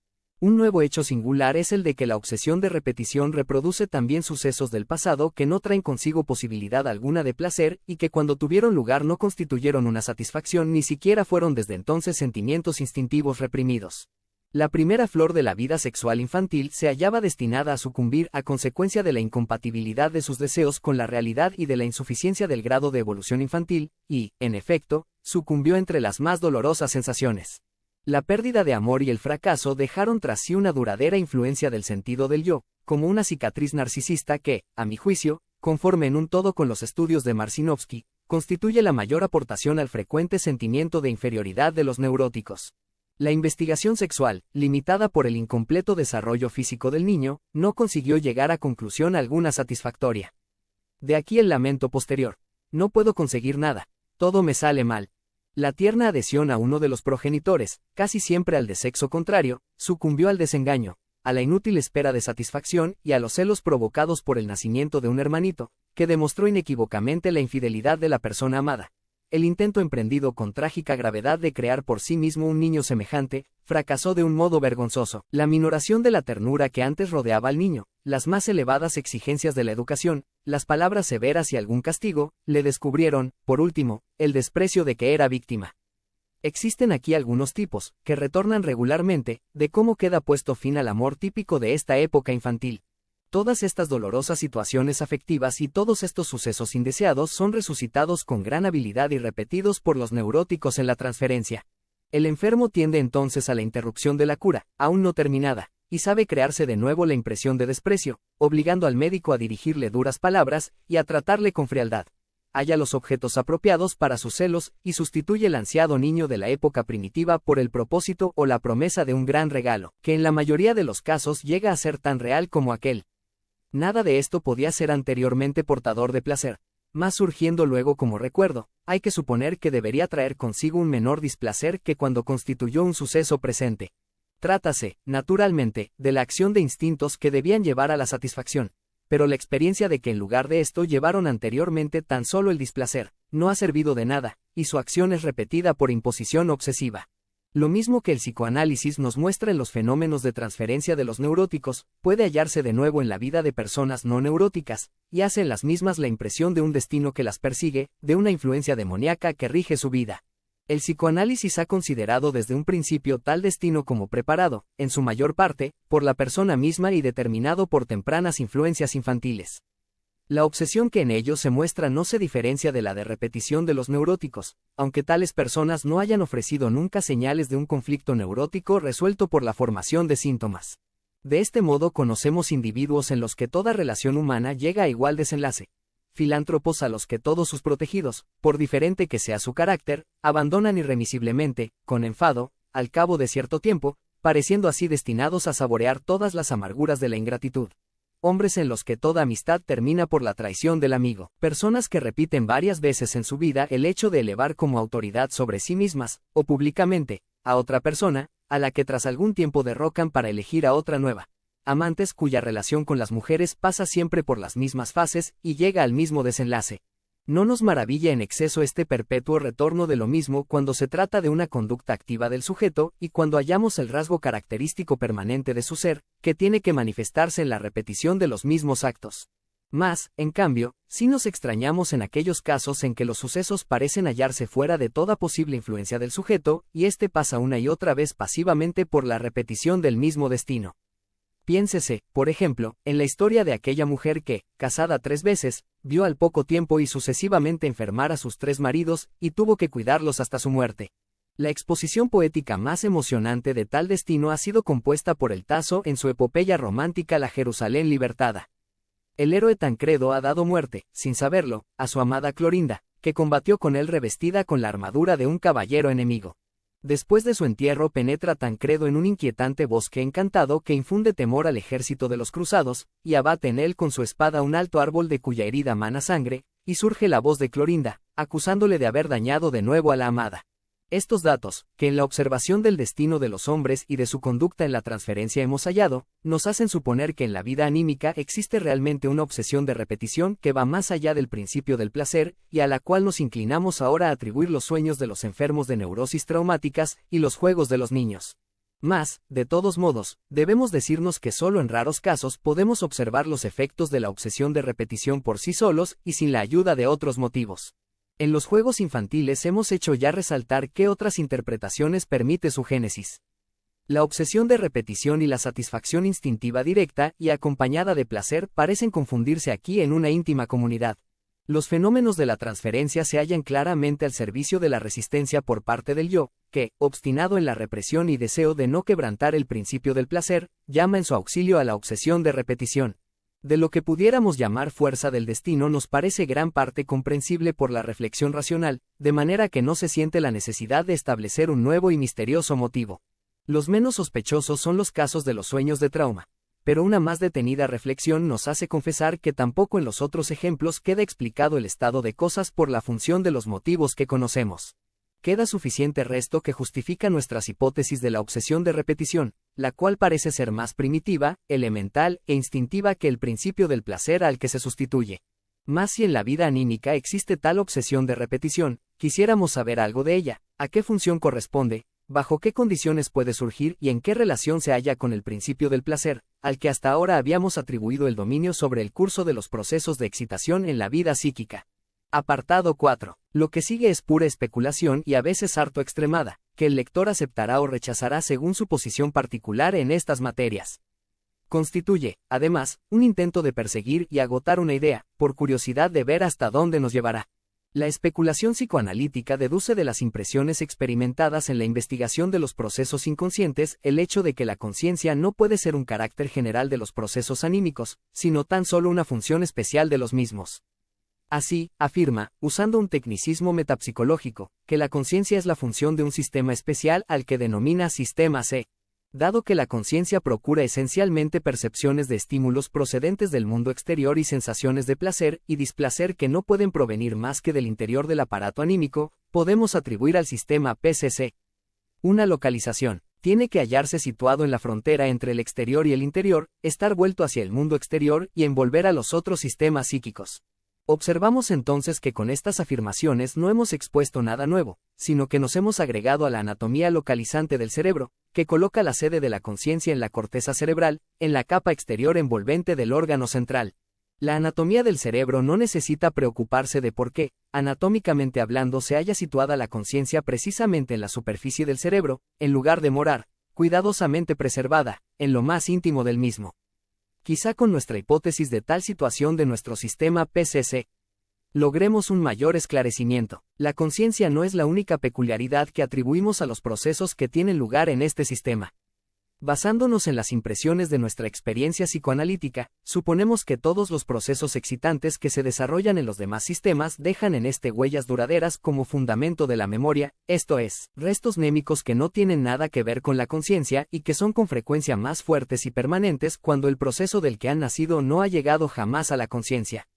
Un nuevo hecho singular es el de que la obsesión de repetición reproduce también sucesos del pasado que no traen consigo posibilidad alguna de placer y que cuando tuvieron lugar no constituyeron una satisfacción ni siquiera fueron desde entonces sentimientos instintivos reprimidos. La primera flor de la vida sexual infantil se hallaba destinada a sucumbir a consecuencia de la incompatibilidad de sus deseos con la realidad y de la insuficiencia del grado de evolución infantil, y, en efecto, sucumbió entre las más dolorosas sensaciones. La pérdida de amor y el fracaso dejaron tras sí una duradera influencia del sentido del yo, como una cicatriz narcisista que, a mi juicio, conforme en un todo con los estudios de Marcinovsky, constituye la mayor aportación al frecuente sentimiento de inferioridad de los neuróticos. La investigación sexual, limitada por el incompleto desarrollo físico del niño, no consiguió llegar a conclusión alguna satisfactoria. De aquí el lamento posterior. No puedo conseguir nada. Todo me sale mal. La tierna adhesión a uno de los progenitores, casi siempre al de sexo contrario, sucumbió al desengaño, a la inútil espera de satisfacción y a los celos provocados por el nacimiento de un hermanito, que demostró inequívocamente la infidelidad de la persona amada. El intento emprendido con trágica gravedad de crear por sí mismo un niño semejante, fracasó de un modo vergonzoso. La minoración de la ternura que antes rodeaba al niño, las más elevadas exigencias de la educación, las palabras severas y algún castigo, le descubrieron, por último, el desprecio de que era víctima. Existen aquí algunos tipos, que retornan regularmente, de cómo queda puesto fin al amor típico de esta época infantil. Todas estas dolorosas situaciones afectivas y todos estos sucesos indeseados son resucitados con gran habilidad y repetidos por los neuróticos en la transferencia. El enfermo tiende entonces a la interrupción de la cura, aún no terminada, y sabe crearse de nuevo la impresión de desprecio, obligando al médico a dirigirle duras palabras y a tratarle con frialdad. Halla los objetos apropiados para sus celos y sustituye el ansiado niño de la época primitiva por el propósito o la promesa de un gran regalo, que en la mayoría de los casos llega a ser tan real como aquel. Nada de esto podía ser anteriormente portador de placer, mas surgiendo luego como recuerdo, hay que suponer que debería traer consigo un menor displacer que cuando constituyó un suceso presente. Trátase, naturalmente, de la acción de instintos que debían llevar a la satisfacción, pero la experiencia de que en lugar de esto llevaron anteriormente tan solo el displacer, no ha servido de nada, y su acción es repetida por imposición obsesiva. Lo mismo que el psicoanálisis nos muestra en los fenómenos de transferencia de los neuróticos, puede hallarse de nuevo en la vida de personas no neuróticas, y hace en las mismas la impresión de un destino que las persigue, de una influencia demoníaca que rige su vida. El psicoanálisis ha considerado desde un principio tal destino como preparado, en su mayor parte, por la persona misma y determinado por tempranas influencias infantiles. La obsesión que en ellos se muestra no se diferencia de la de repetición de los neuróticos, aunque tales personas no hayan ofrecido nunca señales de un conflicto neurótico resuelto por la formación de síntomas. De este modo conocemos individuos en los que toda relación humana llega a igual desenlace. Filántropos a los que todos sus protegidos, por diferente que sea su carácter, abandonan irremisiblemente, con enfado, al cabo de cierto tiempo, pareciendo así destinados a saborear todas las amarguras de la ingratitud. Hombres en los que toda amistad termina por la traición del amigo, personas que repiten varias veces en su vida el hecho de elevar como autoridad sobre sí mismas, o públicamente, a otra persona, a la que tras algún tiempo derrocan para elegir a otra nueva. Amantes cuya relación con las mujeres pasa siempre por las mismas fases y llega al mismo desenlace. No nos maravilla en exceso este perpetuo retorno de lo mismo cuando se trata de una conducta activa del sujeto y cuando hallamos el rasgo característico permanente de su ser, que tiene que manifestarse en la repetición de los mismos actos. Mas, en cambio, si nos extrañamos en aquellos casos en que los sucesos parecen hallarse fuera de toda posible influencia del sujeto, y éste pasa una y otra vez pasivamente por la repetición del mismo destino. Piénsese, por ejemplo, en la historia de aquella mujer que, casada 3 veces, vio al poco tiempo y sucesivamente enfermar a sus 3 maridos, y tuvo que cuidarlos hasta su muerte. La exposición poética más emocionante de tal destino ha sido compuesta por el Tasso en su epopeya romántica La Jerusalén libertada. El héroe Tancredo ha dado muerte, sin saberlo, a su amada Clorinda, que combatió con él revestida con la armadura de un caballero enemigo. Después de su entierro penetra Tancredo en un inquietante bosque encantado que infunde temor al ejército de los cruzados, y abate en él con su espada un alto árbol de cuya herida mana sangre, y surge la voz de Clorinda, acusándole de haber dañado de nuevo a la amada. Estos datos, que en la observación del destino de los hombres y de su conducta en la transferencia hemos hallado, nos hacen suponer que en la vida anímica existe realmente una obsesión de repetición que va más allá del principio del placer, y a la cual nos inclinamos ahora a atribuir los sueños de los enfermos de neurosis traumáticas y los juegos de los niños. Mas, de todos modos, debemos decirnos que solo en raros casos podemos observar los efectos de la obsesión de repetición por sí solos y sin la ayuda de otros motivos. En los juegos infantiles hemos hecho ya resaltar qué otras interpretaciones permite su génesis. La obsesión de repetición y la satisfacción instintiva directa y acompañada de placer parecen confundirse aquí en una íntima comunidad. Los fenómenos de la transferencia se hallan claramente al servicio de la resistencia por parte del yo, que, obstinado en la represión y deseo de no quebrantar el principio del placer, llama en su auxilio a la obsesión de repetición. De lo que pudiéramos llamar fuerza del destino nos parece gran parte comprensible por la reflexión racional, de manera que no se siente la necesidad de establecer un nuevo y misterioso motivo. Los menos sospechosos son los casos de los sueños de trauma, pero una más detenida reflexión nos hace confesar que tampoco en los otros ejemplos queda explicado el estado de cosas por la función de los motivos que conocemos. Queda suficiente resto que justifica nuestras hipótesis de la obsesión de repetición, la cual parece ser más primitiva, elemental e instintiva que el principio del placer al que se sustituye. Mas si en la vida anímica existe tal obsesión de repetición, quisiéramos saber algo de ella, a qué función corresponde, bajo qué condiciones puede surgir y en qué relación se halla con el principio del placer, al que hasta ahora habíamos atribuido el dominio sobre el curso de los procesos de excitación en la vida psíquica. Apartado 4. Lo que sigue es pura especulación y a veces harto extremada, que el lector aceptará o rechazará según su posición particular en estas materias. Constituye, además, un intento de perseguir y agotar una idea, por curiosidad de ver hasta dónde nos llevará. La especulación psicoanalítica deduce de las impresiones experimentadas en la investigación de los procesos inconscientes el hecho de que la conciencia no puede ser un carácter general de los procesos anímicos, sino tan solo una función especial de los mismos. Así, afirma, usando un tecnicismo metapsicológico, que la conciencia es la función de un sistema especial al que denomina sistema C. Dado que la conciencia procura esencialmente percepciones de estímulos procedentes del mundo exterior y sensaciones de placer y displacer que no pueden provenir más que del interior del aparato anímico, podemos atribuir al sistema PCC una localización. Tiene que hallarse situado en la frontera entre el exterior y el interior, estar vuelto hacia el mundo exterior y envolver a los otros sistemas psíquicos. Observamos entonces que con estas afirmaciones no hemos expuesto nada nuevo, sino que nos hemos agregado a la anatomía localizante del cerebro, que coloca la sede de la conciencia en la corteza cerebral, en la capa exterior envolvente del órgano central. La anatomía del cerebro no necesita preocuparse de por qué, anatómicamente hablando, se halla situada la conciencia precisamente en la superficie del cerebro, en lugar de morar, cuidadosamente preservada, en lo más íntimo del mismo. Quizá con nuestra hipótesis de tal situación de nuestro sistema PCC, logremos un mayor esclarecimiento. La conciencia no es la única peculiaridad que atribuimos a los procesos que tienen lugar en este sistema. Basándonos en las impresiones de nuestra experiencia psicoanalítica, suponemos que todos los procesos excitantes que se desarrollan en los demás sistemas dejan en este huellas duraderas como fundamento de la memoria, esto es, restos mnémicos que no tienen nada que ver con la conciencia y que son con frecuencia más fuertes y permanentes cuando el proceso del que han nacido no ha llegado jamás a la conciencia.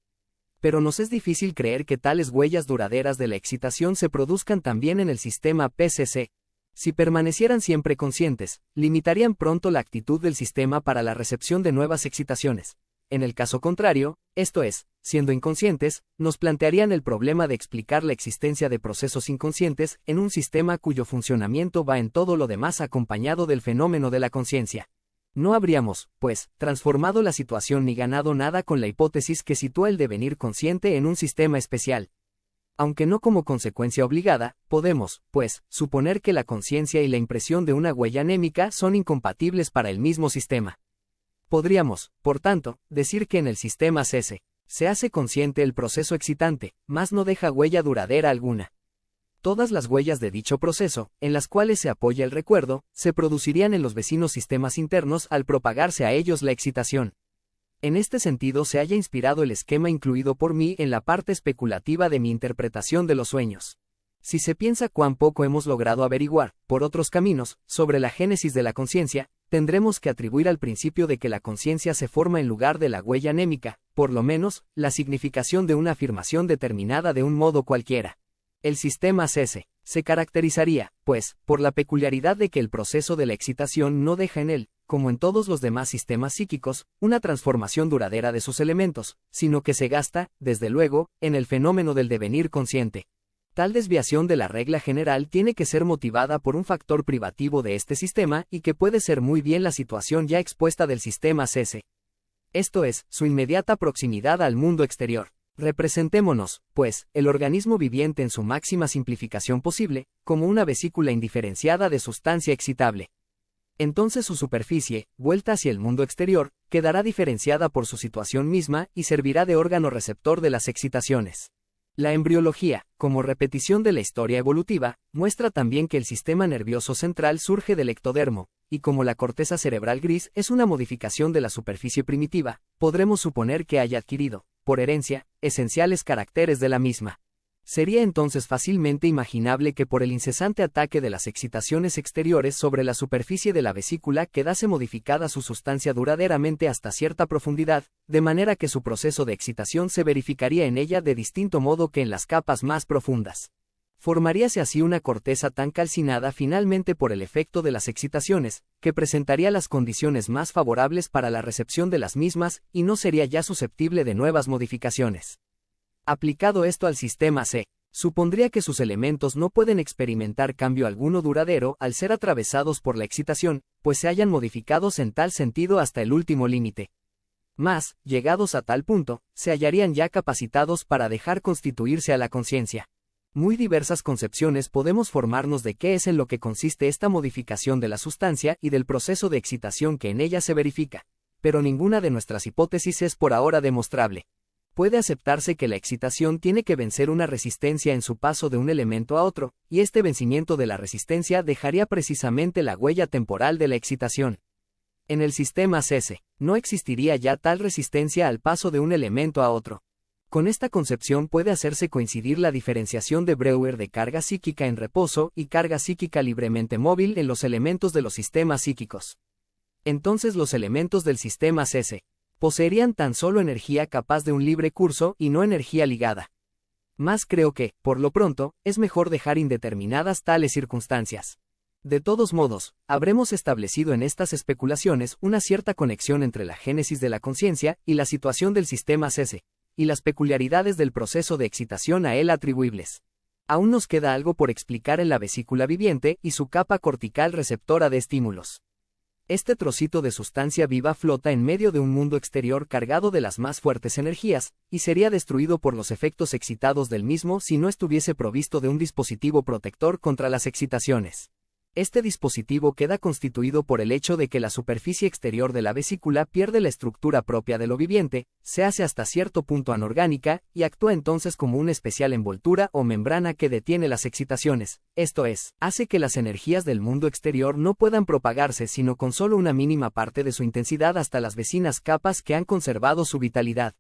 Pero nos es difícil creer que tales huellas duraderas de la excitación se produzcan también en el sistema PCC. Si permanecieran siempre conscientes, limitarían pronto la actitud del sistema para la recepción de nuevas excitaciones. En el caso contrario, esto es, siendo inconscientes, nos plantearían el problema de explicar la existencia de procesos inconscientes en un sistema cuyo funcionamiento va en todo lo demás acompañado del fenómeno de la conciencia. No habríamos, pues, transformado la situación ni ganado nada con la hipótesis que sitúa el devenir consciente en un sistema especial. Aunque no como consecuencia obligada, podemos, pues, suponer que la conciencia y la impresión de una huella anémica son incompatibles para el mismo sistema. Podríamos, por tanto, decir que en el sistema CC, se hace consciente el proceso excitante, mas no deja huella duradera alguna. Todas las huellas de dicho proceso, en las cuales se apoya el recuerdo, se producirían en los vecinos sistemas internos al propagarse a ellos la excitación. En este sentido se haya inspirado el esquema incluido por mí en la parte especulativa de mi interpretación de los sueños. Si se piensa cuán poco hemos logrado averiguar, por otros caminos, sobre la génesis de la conciencia, tendremos que atribuir al principio de que la conciencia se forma en lugar de la huella anémica, por lo menos, la significación de una afirmación determinada de un modo cualquiera. El sistema CC Se caracterizaría, pues, por la peculiaridad de que el proceso de la excitación no deja en él, como en todos los demás sistemas psíquicos, una transformación duradera de sus elementos, sino que se gasta, desde luego, en el fenómeno del devenir consciente. Tal desviación de la regla general tiene que ser motivada por un factor privativo de este sistema y que puede ser muy bien la situación ya expuesta del sistema CS. Esto es, su inmediata proximidad al mundo exterior. Representémonos, pues, el organismo viviente en su máxima simplificación posible, como una vesícula indiferenciada de sustancia excitable. Entonces su superficie, vuelta hacia el mundo exterior, quedará diferenciada por su situación misma y servirá de órgano receptor de las excitaciones. La embriología, como repetición de la historia evolutiva, muestra también que el sistema nervioso central surge del ectodermo, y como la corteza cerebral gris es una modificación de la superficie primitiva, podremos suponer que haya adquirido, por herencia, esenciales caracteres de la misma. Sería entonces fácilmente imaginable que por el incesante ataque de las excitaciones exteriores sobre la superficie de la vesícula quedase modificada su sustancia duraderamente hasta cierta profundidad, de manera que su proceso de excitación se verificaría en ella de distinto modo que en las capas más profundas. Formaríase así una corteza tan calcinada finalmente por el efecto de las excitaciones, que presentaría las condiciones más favorables para la recepción de las mismas y no sería ya susceptible de nuevas modificaciones. Aplicado esto al sistema C, supondría que sus elementos no pueden experimentar cambio alguno duradero al ser atravesados por la excitación, pues se hayan modificados en tal sentido hasta el último límite. Mas, llegados a tal punto, se hallarían ya capacitados para dejar constituirse a la conciencia. Muy diversas concepciones podemos formarnos de qué es en lo que consiste esta modificación de la sustancia y del proceso de excitación que en ella se verifica, pero ninguna de nuestras hipótesis es por ahora demostrable. Puede aceptarse que la excitación tiene que vencer una resistencia en su paso de un elemento a otro, y este vencimiento de la resistencia dejaría precisamente la huella temporal de la excitación. En el sistema CS, no existiría ya tal resistencia al paso de un elemento a otro. Con esta concepción puede hacerse coincidir la diferenciación de Breuer de carga psíquica en reposo y carga psíquica libremente móvil en los elementos de los sistemas psíquicos. Entonces los elementos del sistema CS poseerían tan solo energía capaz de un libre curso y no energía ligada. Mas creo que, por lo pronto, es mejor dejar indeterminadas tales circunstancias. De todos modos, habremos establecido en estas especulaciones una cierta conexión entre la génesis de la conciencia y la situación del sistema CS, y las peculiaridades del proceso de excitación a él atribuibles. Aún nos queda algo por explicar en la vesícula viviente y su capa cortical receptora de estímulos. Este trocito de sustancia viva flota en medio de un mundo exterior cargado de las más fuertes energías, y sería destruido por los efectos excitados del mismo si no estuviese provisto de un dispositivo protector contra las excitaciones. Este dispositivo queda constituido por el hecho de que la superficie exterior de la vesícula pierde la estructura propia de lo viviente, se hace hasta cierto punto anorgánica, y actúa entonces como una especial envoltura o membrana que detiene las excitaciones, esto es, hace que las energías del mundo exterior no puedan propagarse sino con solo una mínima parte de su intensidad hasta las vecinas capas que han conservado su vitalidad.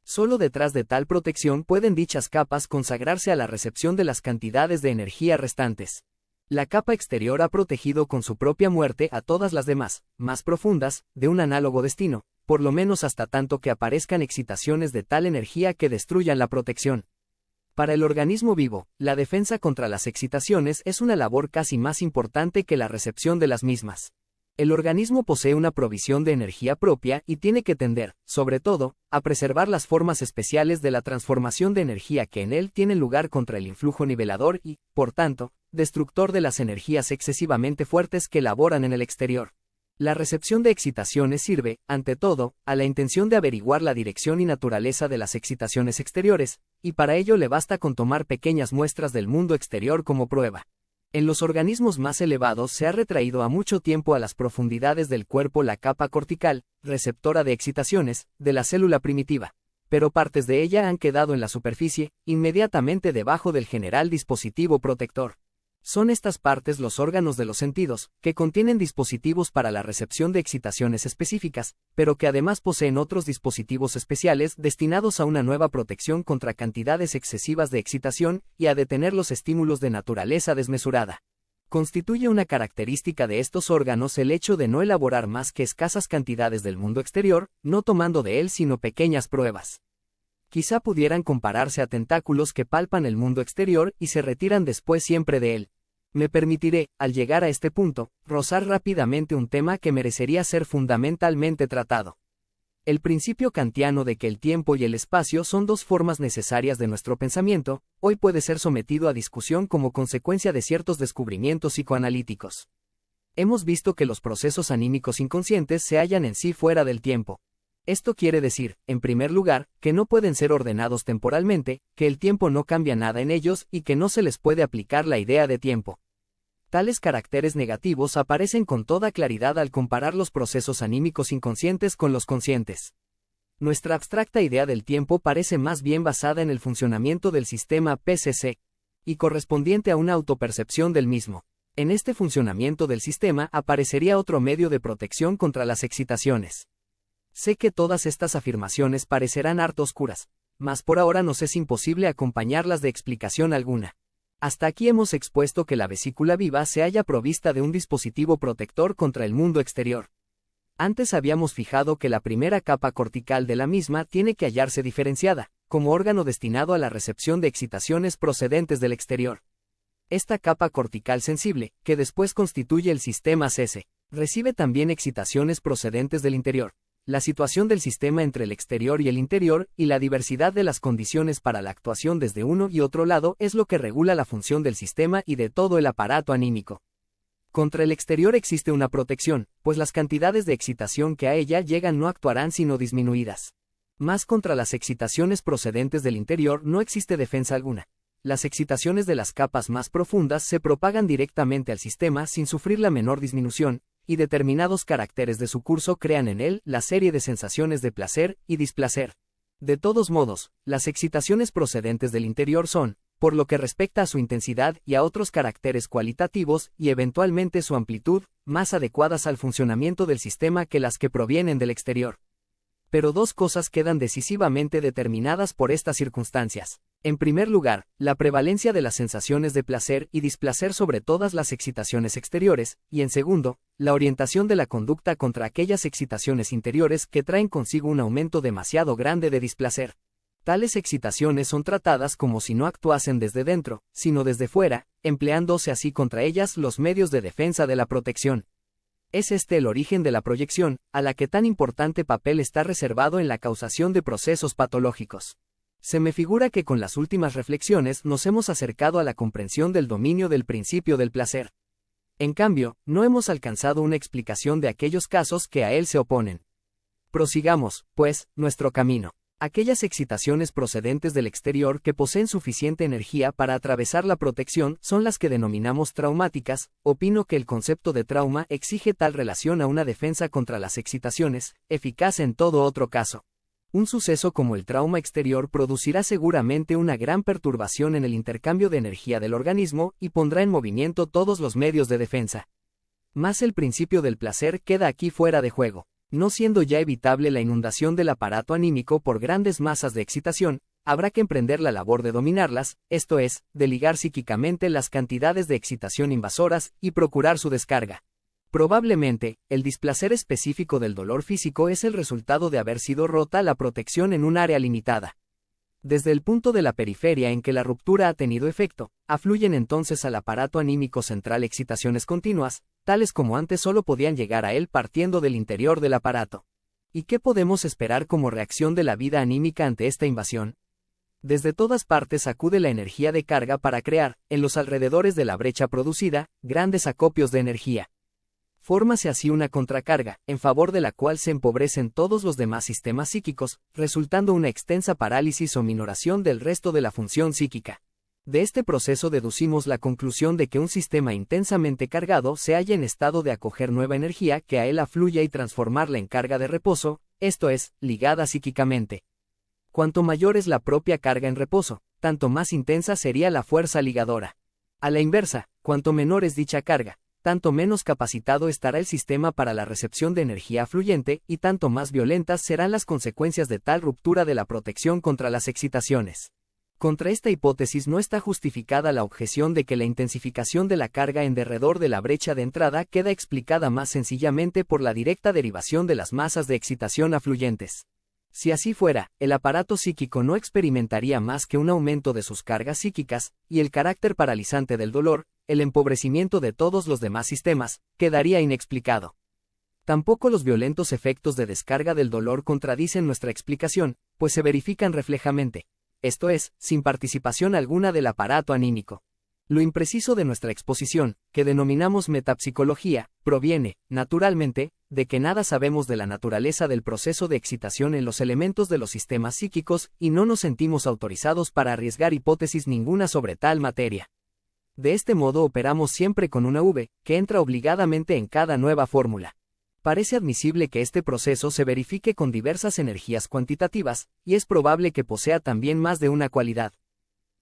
Solo detrás de tal protección pueden dichas capas consagrarse a la recepción de las cantidades de energía restantes. La capa exterior ha protegido con su propia muerte a todas las demás, más profundas, de un análogo destino, por lo menos hasta tanto que aparezcan excitaciones de tal energía que destruyan la protección. Para el organismo vivo, la defensa contra las excitaciones es una labor casi más importante que la recepción de las mismas. El organismo posee una provisión de energía propia y tiene que tender, sobre todo, a preservar las formas especiales de la transformación de energía que en él tienen lugar contra el influjo nivelador y, por tanto, destructor de las energías excesivamente fuertes que laboran en el exterior. La recepción de excitaciones sirve, ante todo, a la intención de averiguar la dirección y naturaleza de las excitaciones exteriores, y para ello le basta con tomar pequeñas muestras del mundo exterior como prueba. En los organismos más elevados se ha retraído a mucho tiempo a las profundidades del cuerpo la capa cortical, receptora de excitaciones, de la célula primitiva, pero partes de ella han quedado en la superficie, inmediatamente debajo del general dispositivo protector. Son estas partes los órganos de los sentidos, que contienen dispositivos para la recepción de excitaciones específicas, pero que además poseen otros dispositivos especiales destinados a una nueva protección contra cantidades excesivas de excitación y a detener los estímulos de naturaleza desmesurada. Constituye una característica de estos órganos el hecho de no elaborar más que escasas cantidades del mundo exterior, no tomando de él sino pequeñas pruebas. Quizá pudieran compararse a tentáculos que palpan el mundo exterior y se retiran después siempre de él. Me permitiré, al llegar a este punto, rozar rápidamente un tema que merecería ser fundamentalmente tratado. El principio kantiano de que el tiempo y el espacio son dos formas necesarias de nuestro pensamiento, hoy puede ser sometido a discusión como consecuencia de ciertos descubrimientos psicoanalíticos. Hemos visto que los procesos anímicos inconscientes se hallan en sí fuera del tiempo. Esto quiere decir, en primer lugar, que no pueden ser ordenados temporalmente, que el tiempo no cambia nada en ellos y que no se les puede aplicar la idea de tiempo. Tales caracteres negativos aparecen con toda claridad al comparar los procesos anímicos inconscientes con los conscientes. Nuestra abstracta idea del tiempo parece más bien basada en el funcionamiento del sistema PCC, y correspondiente a una autopercepción del mismo. En este funcionamiento del sistema aparecería otro medio de protección contra las excitaciones. Sé que todas estas afirmaciones parecerán harto oscuras, mas por ahora nos es imposible acompañarlas de explicación alguna. Hasta aquí hemos expuesto que la vesícula viva se halla provista de un dispositivo protector contra el mundo exterior. Antes habíamos fijado que la primera capa cortical de la misma tiene que hallarse diferenciada, como órgano destinado a la recepción de excitaciones procedentes del exterior. Esta capa cortical sensible, que después constituye el sistema CS, recibe también excitaciones procedentes del interior. La situación del sistema entre el exterior y el interior, y la diversidad de las condiciones para la actuación desde uno y otro lado es lo que regula la función del sistema y de todo el aparato anímico. Contra el exterior existe una protección, pues las cantidades de excitación que a ella llegan no actuarán sino disminuidas. Más contra las excitaciones procedentes del interior no existe defensa alguna. Las excitaciones de las capas más profundas se propagan directamente al sistema sin sufrir la menor disminución, y determinados caracteres de su curso crean en él la serie de sensaciones de placer y displacer. De todos modos, las excitaciones procedentes del interior son, por lo que respecta a su intensidad y a otros caracteres cualitativos y eventualmente su amplitud, más adecuadas al funcionamiento del sistema que las que provienen del exterior. Pero dos cosas quedan decisivamente determinadas por estas circunstancias. En primer lugar, la prevalencia de las sensaciones de placer y displacer sobre todas las excitaciones exteriores, y en segundo, la orientación de la conducta contra aquellas excitaciones interiores que traen consigo un aumento demasiado grande de displacer. Tales excitaciones son tratadas como si no actuasen desde dentro, sino desde fuera, empleándose así contra ellas los medios de defensa de la protección. Es este el origen de la proyección, a la que tan importante papel está reservado en la causación de procesos patológicos. Se me figura que con las últimas reflexiones nos hemos acercado a la comprensión del dominio del principio del placer. En cambio, no hemos alcanzado una explicación de aquellos casos que a él se oponen. Prosigamos, pues, nuestro camino. Aquellas excitaciones procedentes del exterior que poseen suficiente energía para atravesar la protección son las que denominamos traumáticas. Opino que el concepto de trauma exige tal relación a una defensa contra las excitaciones, eficaz en todo otro caso. Un suceso como el trauma exterior producirá seguramente una gran perturbación en el intercambio de energía del organismo y pondrá en movimiento todos los medios de defensa. Mas el principio del placer queda aquí fuera de juego. No siendo ya evitable la inundación del aparato anímico por grandes masas de excitación, habrá que emprender la labor de dominarlas, esto es, de ligar psíquicamente las cantidades de excitación invasoras y procurar su descarga. Probablemente, el displacer específico del dolor físico es el resultado de haber sido rota la protección en un área limitada. Desde el punto de la periferia en que la ruptura ha tenido efecto, afluyen entonces al aparato anímico central excitaciones continuas, tales como antes solo podían llegar a él partiendo del interior del aparato. ¿Y qué podemos esperar como reacción de la vida anímica ante esta invasión? Desde todas partes acude la energía de carga para crear, en los alrededores de la brecha producida, grandes acopios de energía. Fórmase así una contracarga, en favor de la cual se empobrecen todos los demás sistemas psíquicos, resultando una extensa parálisis o minoración del resto de la función psíquica. De este proceso deducimos la conclusión de que un sistema intensamente cargado se halla en estado de acoger nueva energía que a él afluya y transformarla en carga de reposo, esto es, ligada psíquicamente. Cuanto mayor es la propia carga en reposo, tanto más intensa sería la fuerza ligadora. A la inversa, cuanto menor es dicha carga, tanto menos capacitado estará el sistema para la recepción de energía afluyente y tanto más violentas serán las consecuencias de tal ruptura de la protección contra las excitaciones. Contra esta hipótesis no está justificada la objeción de que la intensificación de la carga en derredor de la brecha de entrada queda explicada más sencillamente por la directa derivación de las masas de excitación afluyentes. Si así fuera, el aparato psíquico no experimentaría más que un aumento de sus cargas psíquicas, y el carácter paralizante del dolor, el empobrecimiento de todos los demás sistemas, quedaría inexplicado. Tampoco los violentos efectos de descarga del dolor contradicen nuestra explicación, pues se verifican reflejamente, esto es, sin participación alguna del aparato anímico. Lo impreciso de nuestra exposición, que denominamos metapsicología, proviene, naturalmente, de que nada sabemos de la naturaleza del proceso de excitación en los elementos de los sistemas psíquicos y no nos sentimos autorizados para arriesgar hipótesis ninguna sobre tal materia. De este modo operamos siempre con una V, que entra obligadamente en cada nueva fórmula. Parece admisible que este proceso se verifique con diversas energías cuantitativas, y es probable que posea también más de una cualidad.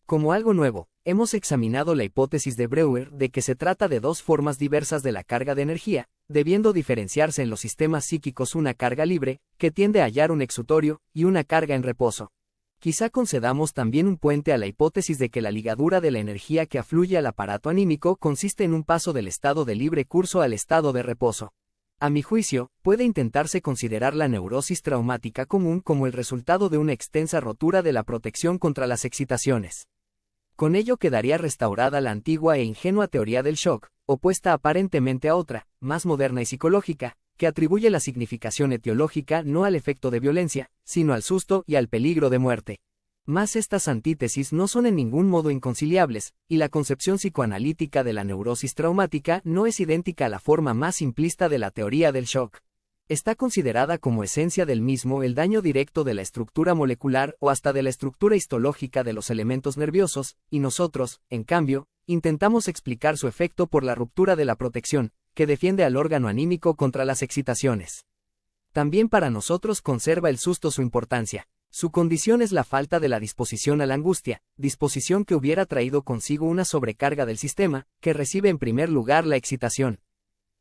Como algo nuevo, hemos examinado la hipótesis de Breuer de que se trata de dos formas diversas de la carga de energía, debiendo diferenciarse en los sistemas psíquicos una carga libre, que tiende a hallar un exutorio, y una carga en reposo. Quizá concedamos también un puente a la hipótesis de que la ligadura de la energía que afluye al aparato anímico consiste en un paso del estado de libre curso al estado de reposo. A mi juicio, puede intentarse considerar la neurosis traumática común como el resultado de una extensa rotura de la protección contra las excitaciones. Con ello quedaría restaurada la antigua e ingenua teoría del shock, opuesta aparentemente a otra, más moderna y psicológica, que atribuye la significación etiológica no al efecto de violencia, sino al susto y al peligro de muerte. Mas estas antítesis no son en ningún modo inconciliables, y la concepción psicoanalítica de la neurosis traumática no es idéntica a la forma más simplista de la teoría del shock. Está considerada como esencia del mismo el daño directo de la estructura molecular o hasta de la estructura histológica de los elementos nerviosos, y nosotros, en cambio, intentamos explicar su efecto por la ruptura de la protección, que defiende al órgano anímico contra las excitaciones. También para nosotros conserva el susto su importancia. Su condición es la falta de la disposición a la angustia, disposición que hubiera traído consigo una sobrecarga del sistema, que recibe en primer lugar la excitación.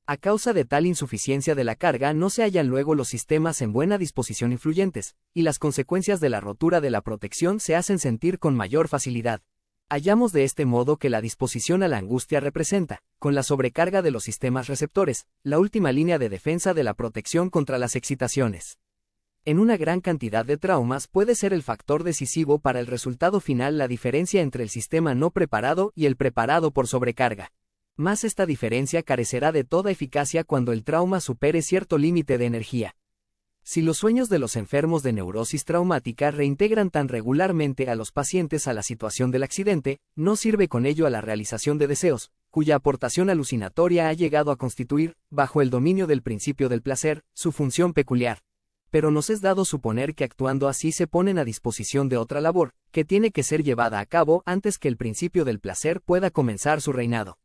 A causa de tal insuficiencia de la carga no se hallan luego los sistemas en buena disposición influyentes, y las consecuencias de la rotura de la protección se hacen sentir con mayor facilidad. Hallamos de este modo que la disposición a la angustia representa, con la sobrecarga de los sistemas receptores, la última línea de defensa de la protección contra las excitaciones. En una gran cantidad de traumas puede ser el factor decisivo para el resultado final la diferencia entre el sistema no preparado y el preparado por sobrecarga. Mas esta diferencia carecerá de toda eficacia cuando el trauma supere cierto límite de energía. Si los sueños de los enfermos de neurosis traumática reintegran tan regularmente a los pacientes a la situación del accidente, no sirve con ello a la realización de deseos, cuya aportación alucinatoria ha llegado a constituir, bajo el dominio del principio del placer, su función peculiar. Pero nos es dado suponer que actuando así se ponen a disposición de otra labor, que tiene que ser llevada a cabo antes que el principio del placer pueda comenzar su reinado.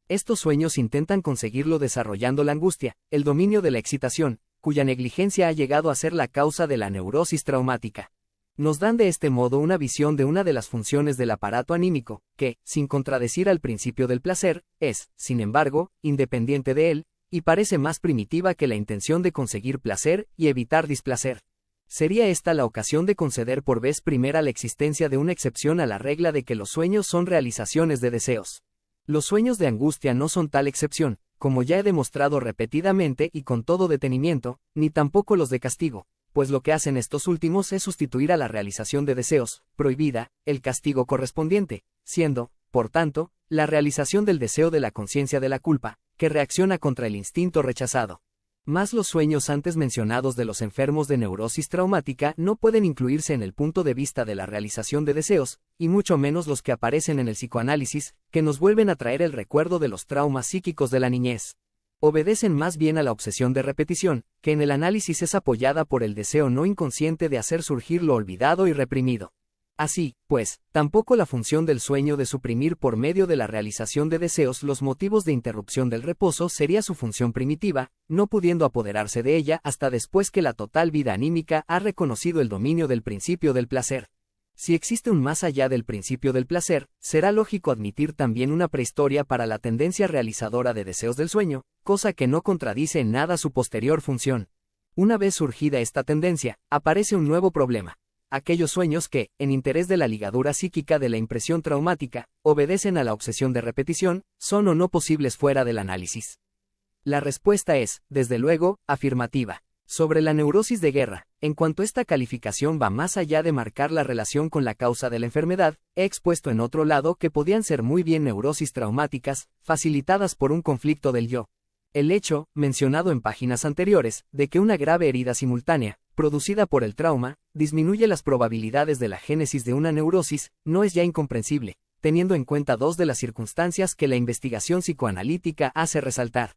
Estos sueños intentan conseguirlo desarrollando la angustia, el dominio de la excitación, cuya negligencia ha llegado a ser la causa de la neurosis traumática. Nos dan de este modo una visión de una de las funciones del aparato anímico, que, sin contradecir al principio del placer, es, sin embargo, independiente de él, y parece más primitiva que la intención de conseguir placer y evitar displacer. Sería esta la ocasión de conceder por vez primera la existencia de una excepción a la regla de que los sueños son realizaciones de deseos. Los sueños de angustia no son tal excepción, como ya he demostrado repetidamente y con todo detenimiento, ni tampoco los de castigo, pues lo que hacen estos últimos es sustituir a la realización de deseos, prohibida, el castigo correspondiente, siendo, por tanto, la realización del deseo de la conciencia de la culpa, que reacciona contra el instinto rechazado. Mas los sueños antes mencionados de los enfermos de neurosis traumática no pueden incluirse en el punto de vista de la realización de deseos, y mucho menos los que aparecen en el psicoanálisis, que nos vuelven a traer el recuerdo de los traumas psíquicos de la niñez. Obedecen más bien a la obsesión de repetición, que en el análisis es apoyada por el deseo no inconsciente de hacer surgir lo olvidado y reprimido. Así, pues, tampoco la función del sueño de suprimir por medio de la realización de deseos los motivos de interrupción del reposo sería su función primitiva, no pudiendo apoderarse de ella hasta después que la total vida anímica ha reconocido el dominio del principio del placer. Si existe un más allá del principio del placer, será lógico admitir también una prehistoria para la tendencia realizadora de deseos del sueño, cosa que no contradice en nada su posterior función. Una vez surgida esta tendencia, aparece un nuevo problema. Aquellos sueños que, en interés de la ligadura psíquica de la impresión traumática, obedecen a la obsesión de repetición, ¿son o no posibles fuera del análisis? La respuesta es, desde luego, afirmativa. Sobre la neurosis de guerra, en cuanto esta calificación va más allá de marcar la relación con la causa de la enfermedad, he expuesto en otro lado que podían ser muy bien neurosis traumáticas, facilitadas por un conflicto del yo. El hecho, mencionado en páginas anteriores, de que una grave herida simultánea, producida por el trauma, disminuye las probabilidades de la génesis de una neurosis, no es ya incomprensible, teniendo en cuenta dos de las circunstancias que la investigación psicoanalítica hace resaltar.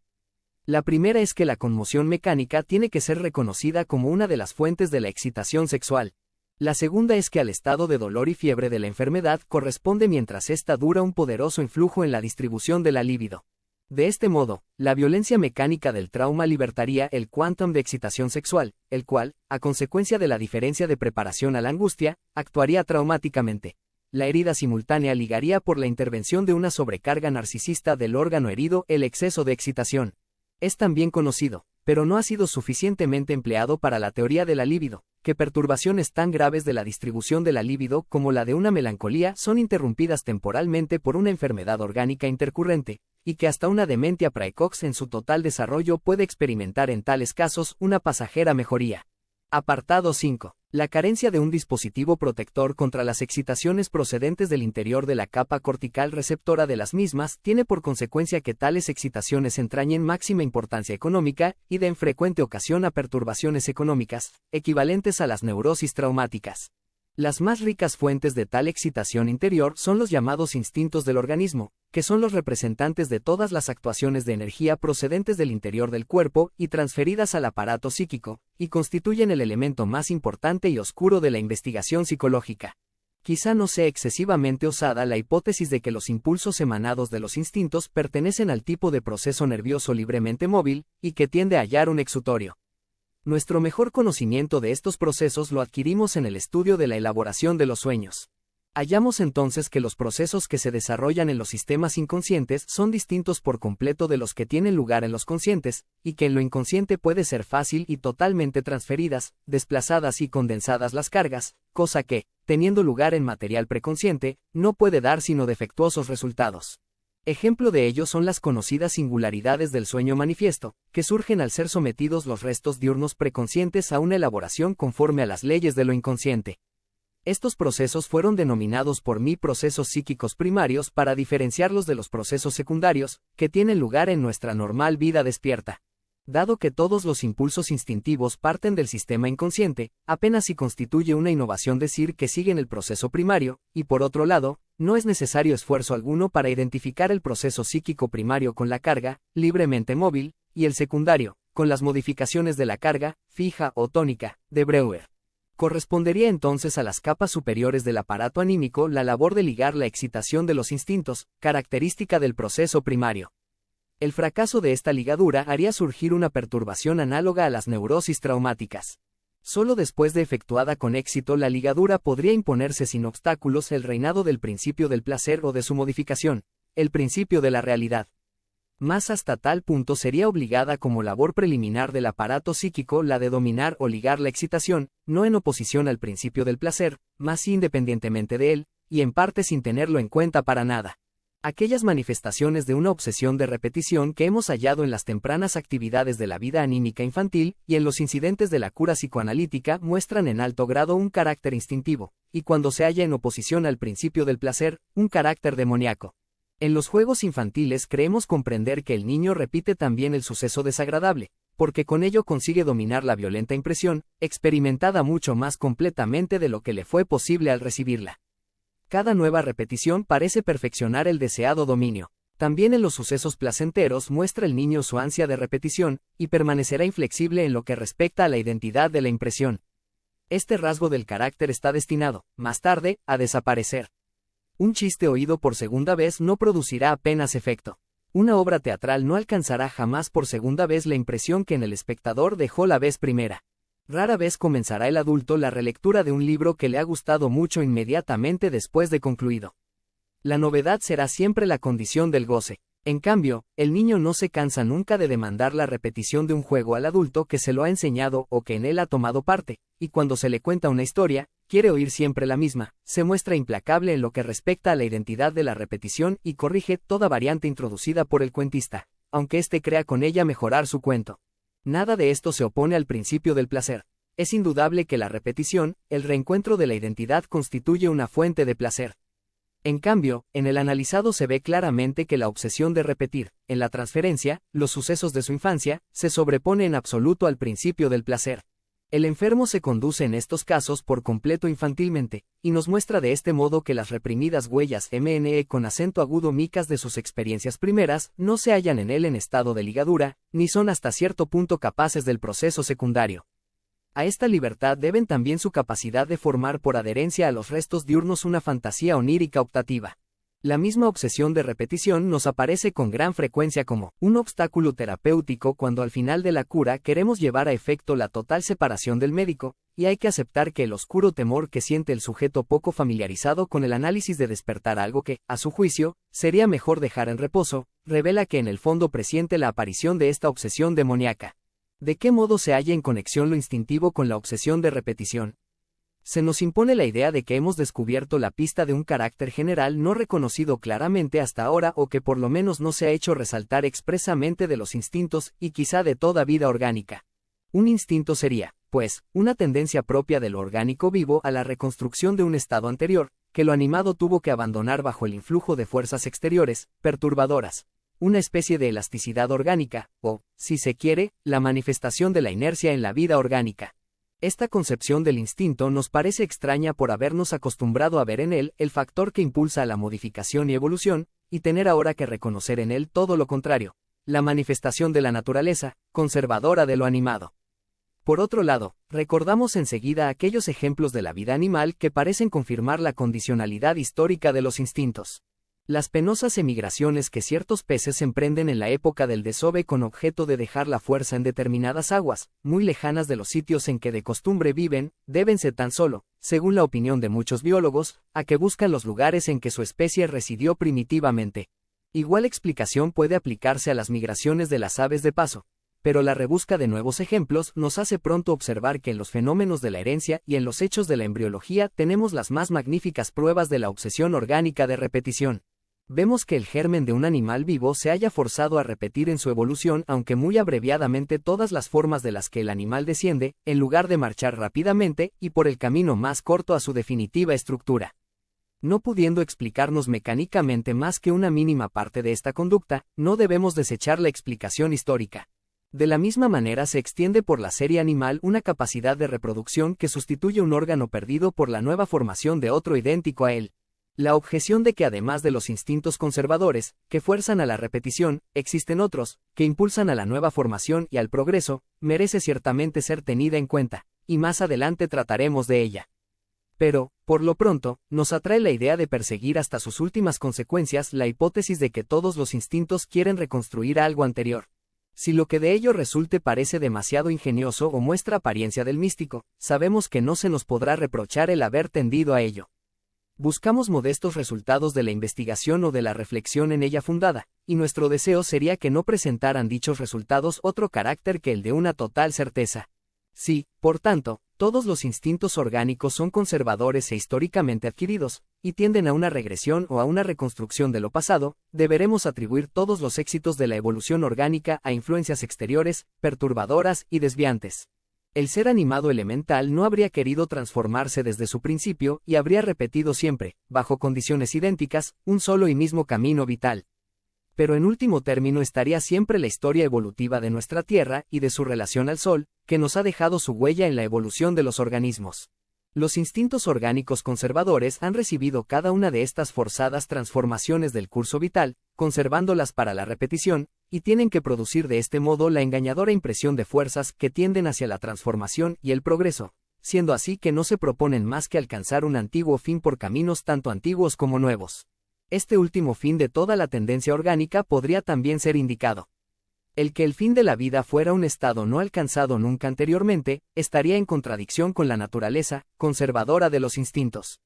La primera es que la conmoción mecánica tiene que ser reconocida como una de las fuentes de la excitación sexual. La segunda es que al estado de dolor y fiebre de la enfermedad corresponde mientras ésta dura un poderoso influjo en la distribución de la libido. De este modo, la violencia mecánica del trauma libertaría el quantum de excitación sexual, el cual, a consecuencia de la diferencia de preparación a la angustia, actuaría traumáticamente. La herida simultánea ligaría por la intervención de una sobrecarga narcisista del órgano herido el exceso de excitación. Es también conocido, pero no ha sido suficientemente empleado para la teoría de la libido, que perturbaciones tan graves de la distribución de la libido como la de una melancolía son interrumpidas temporalmente por una enfermedad orgánica intercurrente, y que hasta una demencia precox en su total desarrollo puede experimentar en tales casos una pasajera mejoría. Apartado 5. La carencia de un dispositivo protector contra las excitaciones procedentes del interior de la capa cortical receptora de las mismas tiene por consecuencia que tales excitaciones entrañen máxima importancia económica y den frecuente ocasión a perturbaciones económicas, equivalentes a las neurosis traumáticas. Las más ricas fuentes de tal excitación interior son los llamados instintos del organismo, que son los representantes de todas las actuaciones de energía procedentes del interior del cuerpo y transferidas al aparato psíquico, y constituyen el elemento más importante y oscuro de la investigación psicológica. Quizá no sea excesivamente osada la hipótesis de que los impulsos emanados de los instintos pertenecen al tipo de proceso nervioso libremente móvil, y que tiende a hallar un exutorio. Nuestro mejor conocimiento de estos procesos lo adquirimos en el estudio de la elaboración de los sueños. Hallamos entonces que los procesos que se desarrollan en los sistemas inconscientes son distintos por completo de los que tienen lugar en los conscientes, y que en lo inconsciente puede ser fácil y totalmente transferidas, desplazadas y condensadas las cargas, cosa que, teniendo lugar en material preconsciente, no puede dar sino defectuosos resultados. Ejemplo de ello son las conocidas singularidades del sueño manifiesto, que surgen al ser sometidos los restos diurnos preconscientes a una elaboración conforme a las leyes de lo inconsciente. Estos procesos fueron denominados por mí procesos psíquicos primarios para diferenciarlos de los procesos secundarios, que tienen lugar en nuestra normal vida despierta. Dado que todos los impulsos instintivos parten del sistema inconsciente, apenas si constituye una innovación decir que siguen el proceso primario, y por otro lado, no es necesario esfuerzo alguno para identificar el proceso psíquico primario con la carga, libremente móvil, y el secundario, con las modificaciones de la carga, fija o tónica, de Breuer. Correspondería entonces a las capas superiores del aparato anímico la labor de ligar la excitación de los instintos, característica del proceso primario. El fracaso de esta ligadura haría surgir una perturbación análoga a las neurosis traumáticas. Solo después de efectuada con éxito la ligadura podría imponerse sin obstáculos el reinado del principio del placer o de su modificación, el principio de la realidad. Más hasta tal punto sería obligada como labor preliminar del aparato psíquico la de dominar o ligar la excitación, no en oposición al principio del placer, más independientemente de él, y en parte sin tenerlo en cuenta para nada. Aquellas manifestaciones de una obsesión de repetición que hemos hallado en las tempranas actividades de la vida anímica infantil y en los incidentes de la cura psicoanalítica muestran en alto grado un carácter instintivo, y cuando se halla en oposición al principio del placer, un carácter demoníaco. En los juegos infantiles creemos comprender que el niño repite también el suceso desagradable, porque con ello consigue dominar la violenta impresión, experimentada mucho más completamente de lo que le fue posible al recibirla. Cada nueva repetición parece perfeccionar el deseado dominio. También en los sucesos placenteros muestra el niño su ansia de repetición, y permanecerá inflexible en lo que respecta a la identidad de la impresión. Este rasgo del carácter está destinado, más tarde, a desaparecer. Un chiste oído por segunda vez no producirá apenas efecto. Una obra teatral no alcanzará jamás por segunda vez la impresión que en el espectador dejó la vez primera. Rara vez comenzará el adulto la relectura de un libro que le ha gustado mucho inmediatamente después de concluido. La novedad será siempre la condición del goce. En cambio, el niño no se cansa nunca de demandar la repetición de un juego al adulto que se lo ha enseñado o que en él ha tomado parte, y cuando se le cuenta una historia, quiere oír siempre la misma, se muestra implacable en lo que respecta a la identidad de la repetición y corrige toda variante introducida por el cuentista, aunque éste crea con ella mejorar su cuento. Nada de esto se opone al principio del placer. Es indudable que la repetición, el reencuentro de la identidad constituye una fuente de placer. En cambio, en el analizado se ve claramente que la obsesión de repetir, en la transferencia, los sucesos de su infancia, se sobrepone en absoluto al principio del placer. El enfermo se conduce en estos casos por completo infantilmente, y nos muestra de este modo que las reprimidas huellas MNE con acento agudo micas de sus experiencias primeras no se hallan en él en estado de ligadura, ni son hasta cierto punto capaces del proceso secundario. A esta libertad deben también su capacidad de formar por adherencia a los restos diurnos una fantasía onírica optativa. La misma obsesión de repetición nos aparece con gran frecuencia como un obstáculo terapéutico cuando al final de la cura queremos llevar a efecto la total separación del médico, y hay que aceptar que el oscuro temor que siente el sujeto poco familiarizado con el análisis de despertar algo que, a su juicio, sería mejor dejar en reposo, revela que en el fondo presiente la aparición de esta obsesión demoníaca. ¿De qué modo se halla en conexión lo instintivo con la obsesión de repetición? Se nos impone la idea de que hemos descubierto la pista de un carácter general no reconocido claramente hasta ahora o que por lo menos no se ha hecho resaltar expresamente de los instintos y quizá de toda vida orgánica. Un instinto sería, pues, una tendencia propia de lo orgánico vivo a la reconstrucción de un estado anterior, que lo animado tuvo que abandonar bajo el influjo de fuerzas exteriores, perturbadoras. Una especie de elasticidad orgánica, o, si se quiere, la manifestación de la inercia en la vida orgánica. Esta concepción del instinto nos parece extraña por habernos acostumbrado a ver en él el factor que impulsa a la modificación y evolución, y tener ahora que reconocer en él todo lo contrario, la manifestación de la naturaleza, conservadora de lo animado. Por otro lado, recordamos enseguida aquellos ejemplos de la vida animal que parecen confirmar la condicionalidad histórica de los instintos. Las penosas emigraciones que ciertos peces emprenden en la época del desove con objeto de dejar la fuerza en determinadas aguas, muy lejanas de los sitios en que de costumbre viven, débense tan solo, según la opinión de muchos biólogos, a que buscan los lugares en que su especie residió primitivamente. Igual explicación puede aplicarse a las migraciones de las aves de paso, pero la rebusca de nuevos ejemplos nos hace pronto observar que en los fenómenos de la herencia y en los hechos de la embriología tenemos las más magníficas pruebas de la obsesión orgánica de repetición. Vemos que el germen de un animal vivo se haya forzado a repetir en su evolución, aunque muy abreviadamente, todas las formas de las que el animal desciende, en lugar de marchar rápidamente y por el camino más corto a su definitiva estructura. No pudiendo explicarnos mecánicamente más que una mínima parte de esta conducta, no debemos desechar la explicación histórica. De la misma manera se extiende por la serie animal una capacidad de reproducción que sustituye un órgano perdido por la nueva formación de otro idéntico a él. La objeción de que además de los instintos conservadores, que fuerzan a la repetición, existen otros, que impulsan a la nueva formación y al progreso, merece ciertamente ser tenida en cuenta, y más adelante trataremos de ella. Pero, por lo pronto, nos atrae la idea de perseguir hasta sus últimas consecuencias la hipótesis de que todos los instintos quieren reconstruir algo anterior. Si lo que de ello resulte parece demasiado ingenioso o muestra apariencia del místico, sabemos que no se nos podrá reprochar el haber tendido a ello. Buscamos modestos resultados de la investigación o de la reflexión en ella fundada, y nuestro deseo sería que no presentaran dichos resultados otro carácter que el de una total certeza. Si, por tanto, todos los instintos orgánicos son conservadores e históricamente adquiridos, y tienden a una regresión o a una reconstrucción de lo pasado, deberemos atribuir todos los éxitos de la evolución orgánica a influencias exteriores, perturbadoras y desviantes. El ser animado elemental no habría querido transformarse desde su principio y habría repetido siempre, bajo condiciones idénticas, un solo y mismo camino vital. Pero en último término estaría siempre la historia evolutiva de nuestra Tierra y de su relación al Sol, que nos ha dejado su huella en la evolución de los organismos. Los instintos orgánicos conservadores han recibido cada una de estas forzadas transformaciones del curso vital, conservándolas para la repetición, y tienen que producir de este modo la engañadora impresión de fuerzas que tienden hacia la transformación y el progreso, siendo así que no se proponen más que alcanzar un antiguo fin por caminos tanto antiguos como nuevos. Este último fin de toda la tendencia orgánica podría también ser indicado. El que el fin de la vida fuera un estado no alcanzado nunca anteriormente, estaría en contradicción con la naturaleza conservadora de los instintos.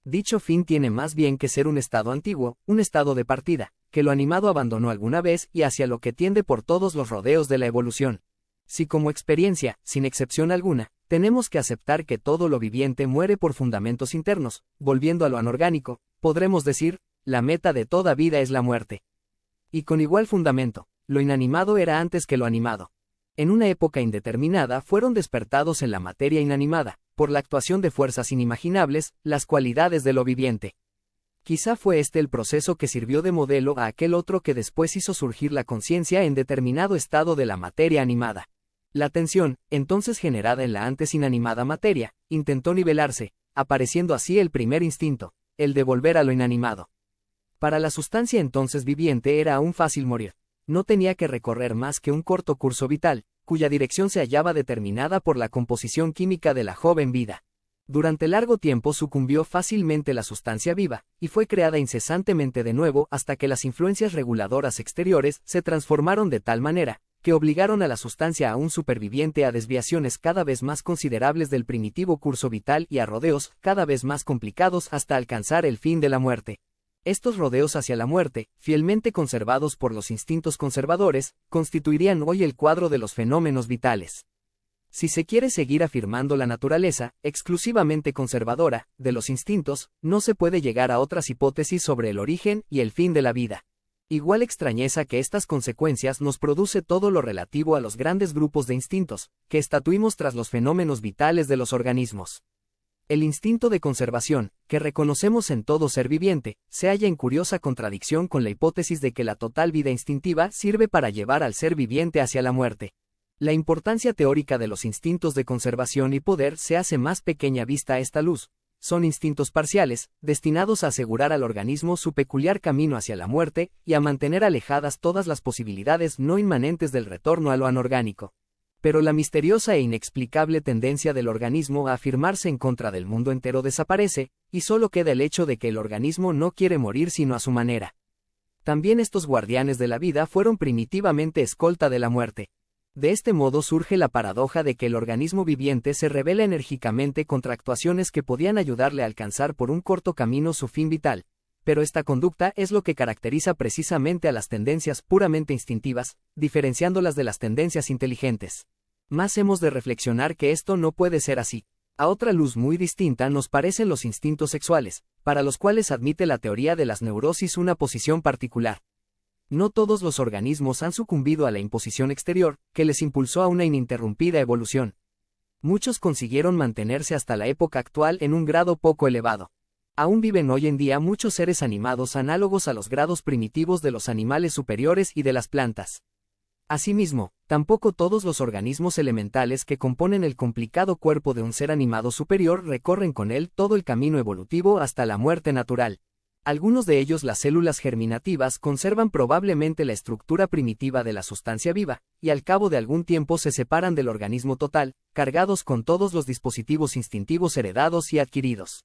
Dicho fin tiene más bien que ser un estado antiguo, un estado de partida, que lo animado abandonó alguna vez y hacia lo que tiende por todos los rodeos de la evolución. Si como experiencia, sin excepción alguna, tenemos que aceptar que todo lo viviente muere por fundamentos internos, volviendo a lo anorgánico, podremos decir, la meta de toda vida es la muerte. Y con igual fundamento, lo inanimado era antes que lo animado. En una época indeterminada fueron despertados en la materia inanimada, por la actuación de fuerzas inimaginables, las cualidades de lo viviente. Quizá fue este el proceso que sirvió de modelo a aquel otro que después hizo surgir la conciencia en determinado estado de la materia animada. La tensión, entonces generada en la antes inanimada materia, intentó nivelarse, apareciendo así el primer instinto, el de volver a lo inanimado. Para la sustancia entonces viviente era aún fácil morir. No tenía que recorrer más que un corto curso vital, cuya dirección se hallaba determinada por la composición química de la joven vida. Durante largo tiempo sucumbió fácilmente la sustancia viva, y fue creada incesantemente de nuevo hasta que las influencias reguladoras exteriores se transformaron de tal manera, que obligaron a la sustancia aún superviviente a desviaciones cada vez más considerables del primitivo curso vital y a rodeos cada vez más complicados hasta alcanzar el fin de la muerte. Estos rodeos hacia la muerte, fielmente conservados por los instintos conservadores, constituirían hoy el cuadro de los fenómenos vitales. Si se quiere seguir afirmando la naturaleza, exclusivamente conservadora, de los instintos, no se puede llegar a otras hipótesis sobre el origen y el fin de la vida. Igual extrañeza que estas consecuencias nos produce todo lo relativo a los grandes grupos de instintos, que estatuimos tras los fenómenos vitales de los organismos. El instinto de conservación, que reconocemos en todo ser viviente, se halla en curiosa contradicción con la hipótesis de que la total vida instintiva sirve para llevar al ser viviente hacia la muerte. La importancia teórica de los instintos de conservación y poder se hace más pequeña vista a esta luz. Son instintos parciales, destinados a asegurar al organismo su peculiar camino hacia la muerte y a mantener alejadas todas las posibilidades no inmanentes del retorno a lo anorgánico. Pero la misteriosa e inexplicable tendencia del organismo a afirmarse en contra del mundo entero desaparece, y solo queda el hecho de que el organismo no quiere morir sino a su manera. También estos guardianes de la vida fueron primitivamente escolta de la muerte. De este modo surge la paradoja de que el organismo viviente se rebela enérgicamente contra actuaciones que podían ayudarle a alcanzar por un corto camino su fin vital. Pero esta conducta es lo que caracteriza precisamente a las tendencias puramente instintivas, diferenciándolas de las tendencias inteligentes. Más hemos de reflexionar que esto no puede ser así. A otra luz muy distinta nos parecen los instintos sexuales, para los cuales admite la teoría de las neurosis una posición particular. No todos los organismos han sucumbido a la imposición exterior, que les impulsó a una ininterrumpida evolución. Muchos consiguieron mantenerse hasta la época actual en un grado poco elevado. Aún viven hoy en día muchos seres animados análogos a los grados primitivos de los animales superiores y de las plantas. Asimismo, tampoco todos los organismos elementales que componen el complicado cuerpo de un ser animado superior recorren con él todo el camino evolutivo hasta la muerte natural. Algunos de ellos, las células germinativas, conservan probablemente la estructura primitiva de la sustancia viva, y al cabo de algún tiempo se separan del organismo total, cargados con todos los dispositivos instintivos heredados y adquiridos.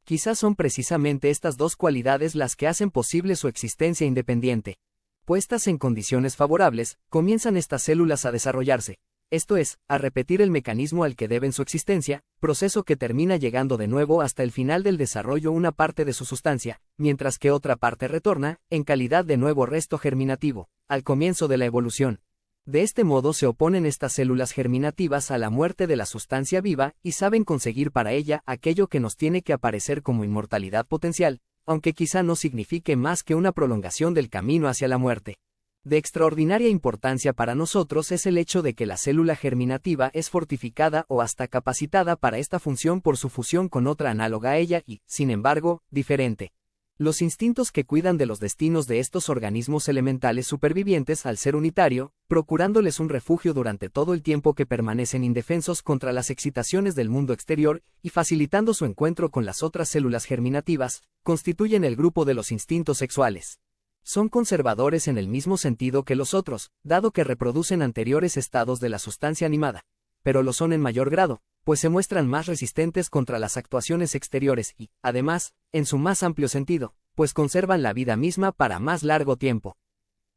Quizás son precisamente estas dos cualidades las que hacen posible su existencia independiente. Puestas en condiciones favorables, comienzan estas células a desarrollarse, esto es, a repetir el mecanismo al que deben su existencia, proceso que termina llegando de nuevo hasta el final del desarrollo una parte de su sustancia, mientras que otra parte retorna, en calidad de nuevo resto germinativo, al comienzo de la evolución. De este modo se oponen estas células germinativas a la muerte de la sustancia viva y saben conseguir para ella aquello que nos tiene que aparecer como inmortalidad potencial, aunque quizá no signifique más que una prolongación del camino hacia la muerte. De extraordinaria importancia para nosotros es el hecho de que la célula germinativa es fortificada o hasta capacitada para esta función por su fusión con otra análoga a ella y, sin embargo, diferente. Los instintos que cuidan de los destinos de estos organismos elementales supervivientes al ser unitario, procurándoles un refugio durante todo el tiempo que permanecen indefensos contra las excitaciones del mundo exterior y facilitando su encuentro con las otras células germinativas, constituyen el grupo de los instintos sexuales. Son conservadores en el mismo sentido que los otros, dado que reproducen anteriores estados de la sustancia animada, pero lo son en mayor grado, pues se muestran más resistentes contra las actuaciones exteriores y, además, en su más amplio sentido, pues conservan la vida misma para más largo tiempo.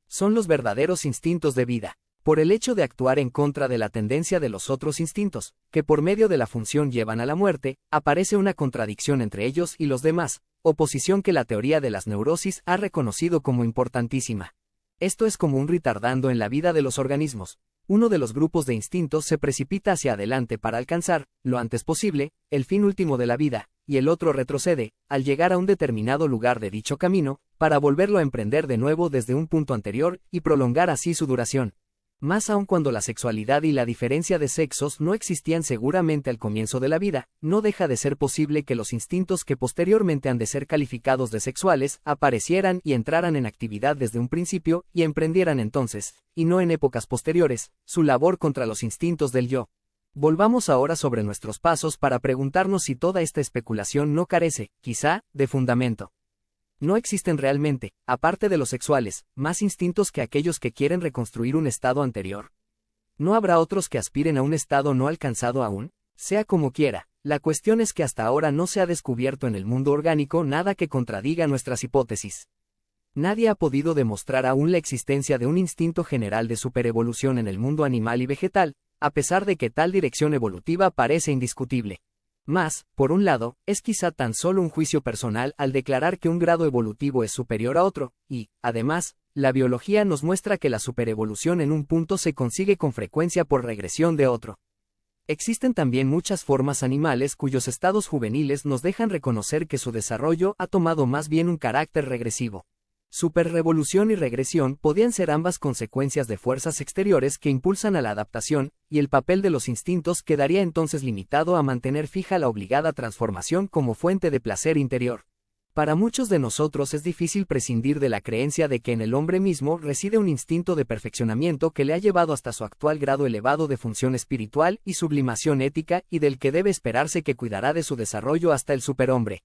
Son los verdaderos instintos de vida, por el hecho de actuar en contra de la tendencia de los otros instintos, que por medio de la función llevan a la muerte, aparece una contradicción entre ellos y los demás, oposición que la teoría de las neurosis ha reconocido como importantísima. Esto es como un retardando en la vida de los organismos. Uno de los grupos de instintos se precipita hacia adelante para alcanzar, lo antes posible, el fin último de la vida, y el otro retrocede, al llegar a un determinado lugar de dicho camino, para volverlo a emprender de nuevo desde un punto anterior y prolongar así su duración. Más aún cuando la sexualidad y la diferencia de sexos no existían seguramente al comienzo de la vida, no deja de ser posible que los instintos que posteriormente han de ser calificados de sexuales, aparecieran y entraran en actividad desde un principio, y emprendieran entonces, y no en épocas posteriores, su labor contra los instintos del yo. Volvamos ahora sobre nuestros pasos para preguntarnos si toda esta especulación no carece, quizá, de fundamento. No existen realmente, aparte de los sexuales, más instintos que aquellos que quieren reconstruir un estado anterior. ¿No habrá otros que aspiren a un estado no alcanzado aún? Sea como quiera, la cuestión es que hasta ahora no se ha descubierto en el mundo orgánico nada que contradiga nuestras hipótesis. Nadie ha podido demostrar aún la existencia de un instinto general de superevolución en el mundo animal y vegetal, a pesar de que tal dirección evolutiva parece indiscutible. Más, por un lado, es quizá tan solo un juicio personal al declarar que un grado evolutivo es superior a otro, y, además, la biología nos muestra que la superevolución en un punto se consigue con frecuencia por regresión de otro. Existen también muchas formas animales cuyos estados juveniles nos dejan reconocer que su desarrollo ha tomado más bien un carácter regresivo. Superrevolución y regresión podían ser ambas consecuencias de fuerzas exteriores que impulsan a la adaptación, y el papel de los instintos quedaría entonces limitado a mantener fija la obligada transformación como fuente de placer interior. Para muchos de nosotros es difícil prescindir de la creencia de que en el hombre mismo reside un instinto de perfeccionamiento que le ha llevado hasta su actual grado elevado de función espiritual y sublimación ética y del que debe esperarse que cuidará de su desarrollo hasta el superhombre.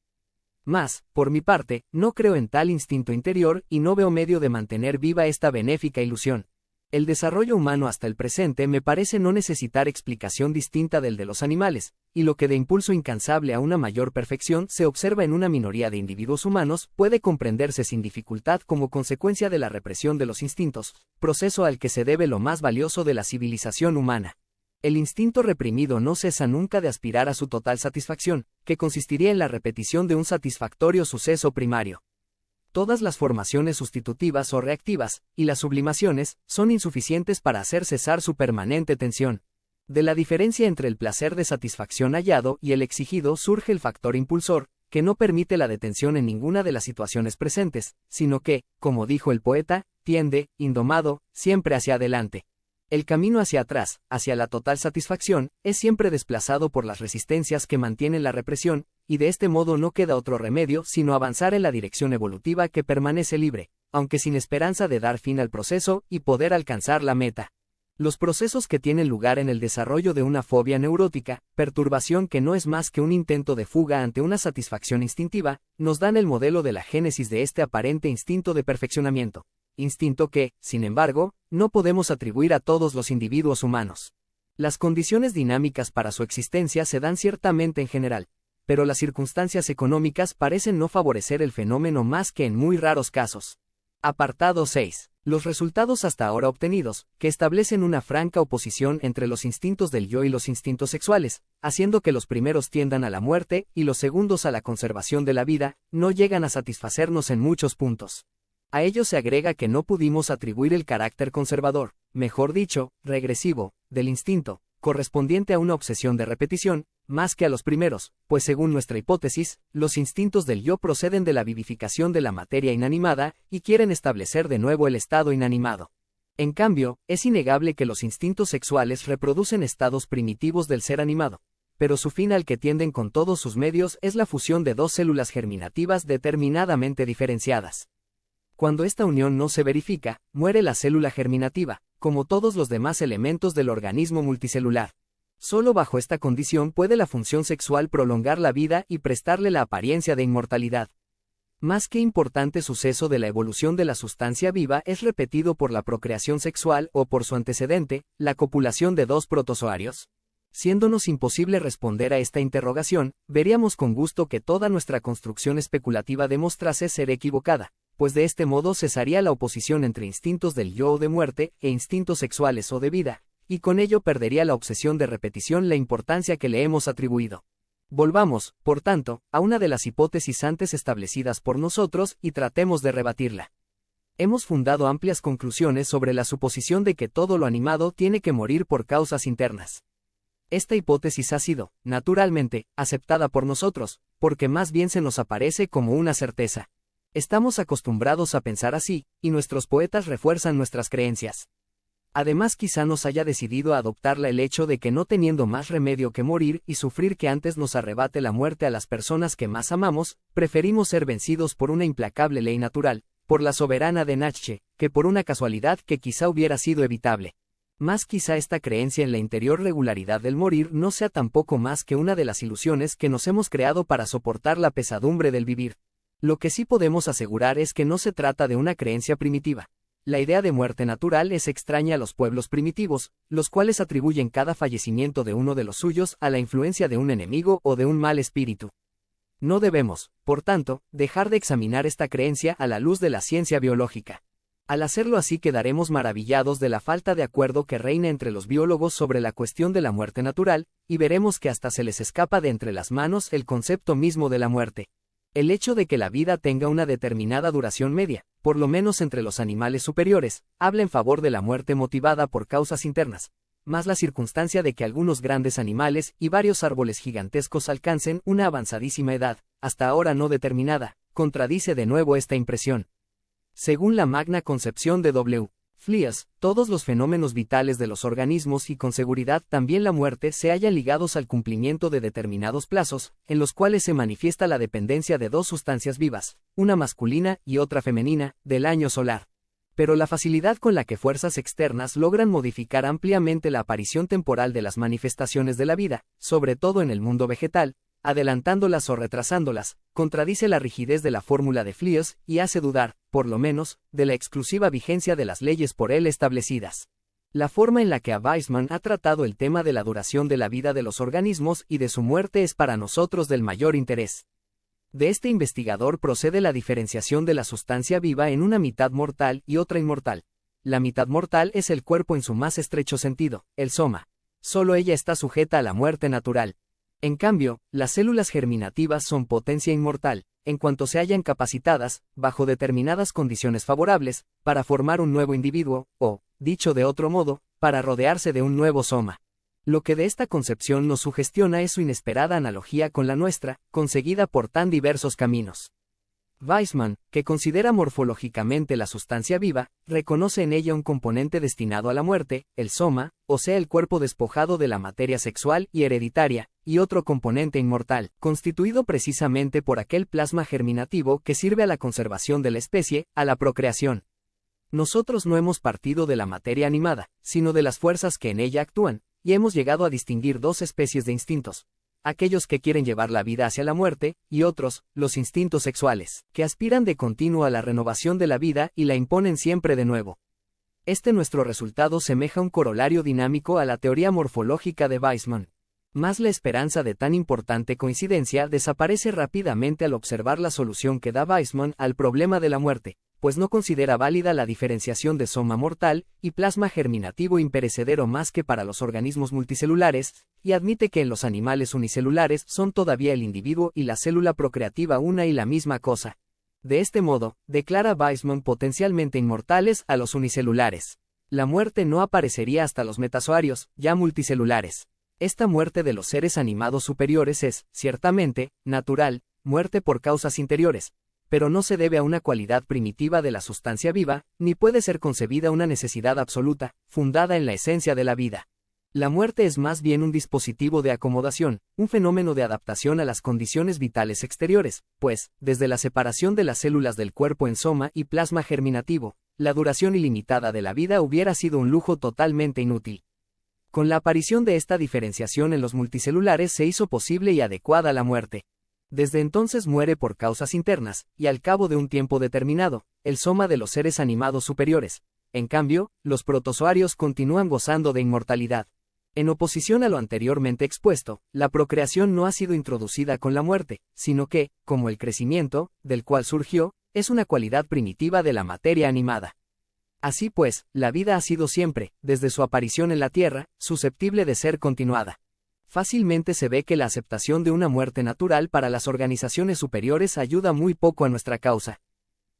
Mas, por mi parte, no creo en tal instinto interior y no veo medio de mantener viva esta benéfica ilusión. El desarrollo humano hasta el presente me parece no necesitar explicación distinta del de los animales, y lo que de impulso incansable a una mayor perfección se observa en una minoría de individuos humanos puede comprenderse sin dificultad como consecuencia de la represión de los instintos, proceso al que se debe lo más valioso de la civilización humana. El instinto reprimido no cesa nunca de aspirar a su total satisfacción, que consistiría en la repetición de un satisfactorio suceso primario. Todas las formaciones sustitutivas o reactivas, y las sublimaciones, son insuficientes para hacer cesar su permanente tensión. De la diferencia entre el placer de satisfacción hallado y el exigido surge el factor impulsor, que no permite la detención en ninguna de las situaciones presentes, sino que, como dijo el poeta, tiende, indomado, siempre hacia adelante. El camino hacia atrás, hacia la total satisfacción, es siempre desplazado por las resistencias que mantienen la represión, y de este modo no queda otro remedio sino avanzar en la dirección evolutiva que permanece libre, aunque sin esperanza de dar fin al proceso y poder alcanzar la meta. Los procesos que tienen lugar en el desarrollo de una fobia neurótica, perturbación que no es más que un intento de fuga ante una satisfacción instintiva, nos dan el modelo de la génesis de este aparente instinto de perfeccionamiento. Instinto que, sin embargo, no podemos atribuir a todos los individuos humanos. Las condiciones dinámicas para su existencia se dan ciertamente en general, pero las circunstancias económicas parecen no favorecer el fenómeno más que en muy raros casos. Apartado 6. Los resultados hasta ahora obtenidos, que establecen una franca oposición entre los instintos del yo y los instintos sexuales, haciendo que los primeros tiendan a la muerte y los segundos a la conservación de la vida, no llegan a satisfacernos en muchos puntos. A ello se agrega que no pudimos atribuir el carácter conservador, mejor dicho, regresivo, del instinto, correspondiente a una obsesión de repetición, más que a los primeros, pues según nuestra hipótesis, los instintos del yo proceden de la vivificación de la materia inanimada y quieren establecer de nuevo el estado inanimado. En cambio, es innegable que los instintos sexuales reproducen estados primitivos del ser animado, pero su fin al que tienden con todos sus medios es la fusión de dos células germinativas determinadamente diferenciadas. Cuando esta unión no se verifica, muere la célula germinativa, como todos los demás elementos del organismo multicelular. Solo bajo esta condición puede la función sexual prolongar la vida y prestarle la apariencia de inmortalidad. Más que importante suceso de la evolución de la sustancia viva es repetido por la procreación sexual o por su antecedente, la copulación de dos protozoarios. Siéndonos imposible responder a esta interrogación, veríamos con gusto que toda nuestra construcción especulativa demostrase ser equivocada, pues de este modo cesaría la oposición entre instintos del yo o de muerte e instintos sexuales o de vida, y con ello perdería la obsesión de repetición la importancia que le hemos atribuido. Volvamos, por tanto, a una de las hipótesis antes establecidas por nosotros y tratemos de rebatirla. Hemos fundado amplias conclusiones sobre la suposición de que todo lo animado tiene que morir por causas internas. Esta hipótesis ha sido, naturalmente, aceptada por nosotros, porque más bien se nos aparece como una certeza. Estamos acostumbrados a pensar así, y nuestros poetas refuerzan nuestras creencias. Además, quizá nos haya decidido a adoptarla el hecho de que no teniendo más remedio que morir y sufrir que antes nos arrebate la muerte a las personas que más amamos, preferimos ser vencidos por una implacable ley natural, por la soberana de Nietzsche, que por una casualidad que quizá hubiera sido evitable. Más quizá esta creencia en la interior regularidad del morir no sea tampoco más que una de las ilusiones que nos hemos creado para soportar la pesadumbre del vivir. Lo que sí podemos asegurar es que no se trata de una creencia primitiva. La idea de muerte natural es extraña a los pueblos primitivos, los cuales atribuyen cada fallecimiento de uno de los suyos a la influencia de un enemigo o de un mal espíritu. No debemos, por tanto, dejar de examinar esta creencia a la luz de la ciencia biológica. Al hacerlo así quedaremos maravillados de la falta de acuerdo que reina entre los biólogos sobre la cuestión de la muerte natural, y veremos que hasta se les escapa de entre las manos el concepto mismo de la muerte. El hecho de que la vida tenga una determinada duración media, por lo menos entre los animales superiores, habla en favor de la muerte motivada por causas internas, más la circunstancia de que algunos grandes animales y varios árboles gigantescos alcancen una avanzadísima edad, hasta ahora no determinada, contradice de nuevo esta impresión. Según la Magna Concepción de W. Fliess, todos los fenómenos vitales de los organismos y con seguridad también la muerte se hallan ligados al cumplimiento de determinados plazos, en los cuales se manifiesta la dependencia de dos sustancias vivas, una masculina y otra femenina, del año solar. Pero la facilidad con la que fuerzas externas logran modificar ampliamente la aparición temporal de las manifestaciones de la vida, sobre todo en el mundo vegetal, adelantándolas o retrasándolas, contradice la rigidez de la fórmula de Fliess y hace dudar, por lo menos, de la exclusiva vigencia de las leyes por él establecidas. La forma en la que Weismann ha tratado el tema de la duración de la vida de los organismos y de su muerte es para nosotros del mayor interés. De este investigador procede la diferenciación de la sustancia viva en una mitad mortal y otra inmortal. La mitad mortal es el cuerpo en su más estrecho sentido, el soma. Solo ella está sujeta a la muerte natural. En cambio, las células germinativas son potencia inmortal, en cuanto se hallan capacitadas, bajo determinadas condiciones favorables, para formar un nuevo individuo, o, dicho de otro modo, para rodearse de un nuevo soma. Lo que de esta concepción nos sugestiona es su inesperada analogía con la nuestra, conseguida por tan diversos caminos. Weismann, que considera morfológicamente la sustancia viva, reconoce en ella un componente destinado a la muerte, el soma, o sea el cuerpo despojado de la materia sexual y hereditaria, y otro componente inmortal, constituido precisamente por aquel plasma germinativo que sirve a la conservación de la especie, a la procreación. Nosotros no hemos partido de la materia animada, sino de las fuerzas que en ella actúan, y hemos llegado a distinguir dos especies de instintos. Aquellos que quieren llevar la vida hacia la muerte, y otros, los instintos sexuales, que aspiran de continuo a la renovación de la vida y la imponen siempre de nuevo. Nuestro resultado semeja un corolario dinámico a la teoría morfológica de Weismann. Mas la esperanza de tan importante coincidencia desaparece rápidamente al observar la solución que da Weismann al problema de la muerte, pues no considera válida la diferenciación de soma mortal y plasma germinativo imperecedero más que para los organismos multicelulares, y admite que en los animales unicelulares son todavía el individuo y la célula procreativa una y la misma cosa. De este modo, declara Weismann potencialmente inmortales a los unicelulares. La muerte no aparecería hasta los metazoarios, ya multicelulares. Esta muerte de los seres animados superiores es, ciertamente, natural, muerte por causas interiores, pero no se debe a una cualidad primitiva de la sustancia viva, ni puede ser concebida una necesidad absoluta, fundada en la esencia de la vida. La muerte es más bien un dispositivo de acomodación, un fenómeno de adaptación a las condiciones vitales exteriores, pues, desde la separación de las células del cuerpo en soma y plasma germinativo, la duración ilimitada de la vida hubiera sido un lujo totalmente inútil. Con la aparición de esta diferenciación en los multicelulares se hizo posible y adecuada la muerte. Desde entonces muere por causas internas, y al cabo de un tiempo determinado, el soma de los seres animados superiores. En cambio, los protozoarios continúan gozando de inmortalidad. En oposición a lo anteriormente expuesto, la procreación no ha sido introducida con la muerte, sino que, como el crecimiento, del cual surgió, es una cualidad primitiva de la materia animada. Así pues, la vida ha sido siempre, desde su aparición en la Tierra, susceptible de ser continuada. Fácilmente se ve que la aceptación de una muerte natural para las organizaciones superiores ayuda muy poco a nuestra causa.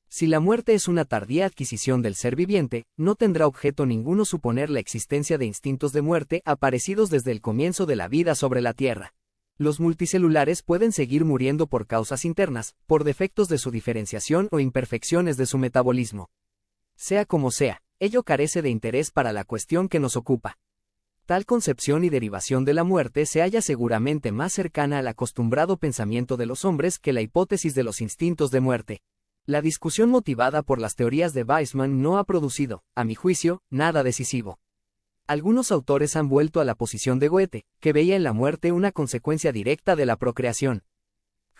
Si la muerte es una tardía adquisición del ser viviente, no tendrá objeto ninguno suponer la existencia de instintos de muerte aparecidos desde el comienzo de la vida sobre la Tierra. Los multicelulares pueden seguir muriendo por causas internas, por defectos de su diferenciación o imperfecciones de su metabolismo. Sea como sea, ello carece de interés para la cuestión que nos ocupa. Tal concepción y derivación de la muerte se halla seguramente más cercana al acostumbrado pensamiento de los hombres que la hipótesis de los instintos de muerte. La discusión motivada por las teorías de Weismann no ha producido, a mi juicio, nada decisivo. Algunos autores han vuelto a la posición de Goethe, que veía en la muerte una consecuencia directa de la procreación.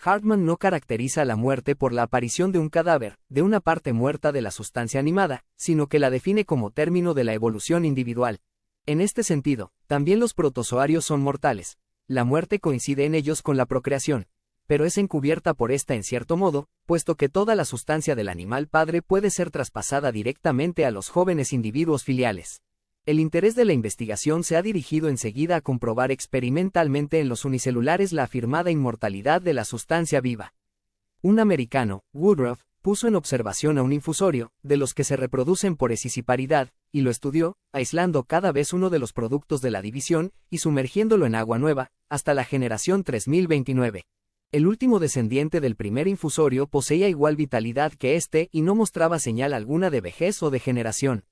Hartmann no caracteriza la muerte por la aparición de un cadáver, de una parte muerta de la sustancia animada, sino que la define como término de la evolución individual. En este sentido, también los protozoarios son mortales. La muerte coincide en ellos con la procreación, pero es encubierta por esta en cierto modo, puesto que toda la sustancia del animal padre puede ser traspasada directamente a los jóvenes individuos filiales. El interés de la investigación se ha dirigido enseguida a comprobar experimentalmente en los unicelulares la afirmada inmortalidad de la sustancia viva. Un americano, Woodruff, puso en observación a un infusorio, de los que se reproducen por escisiparidad, y lo estudió, aislando cada vez uno de los productos de la división, y sumergiéndolo en agua nueva, hasta la generación 3029. El último descendiente del primer infusorio poseía igual vitalidad que éste y no mostraba señal alguna de vejez o degeneración.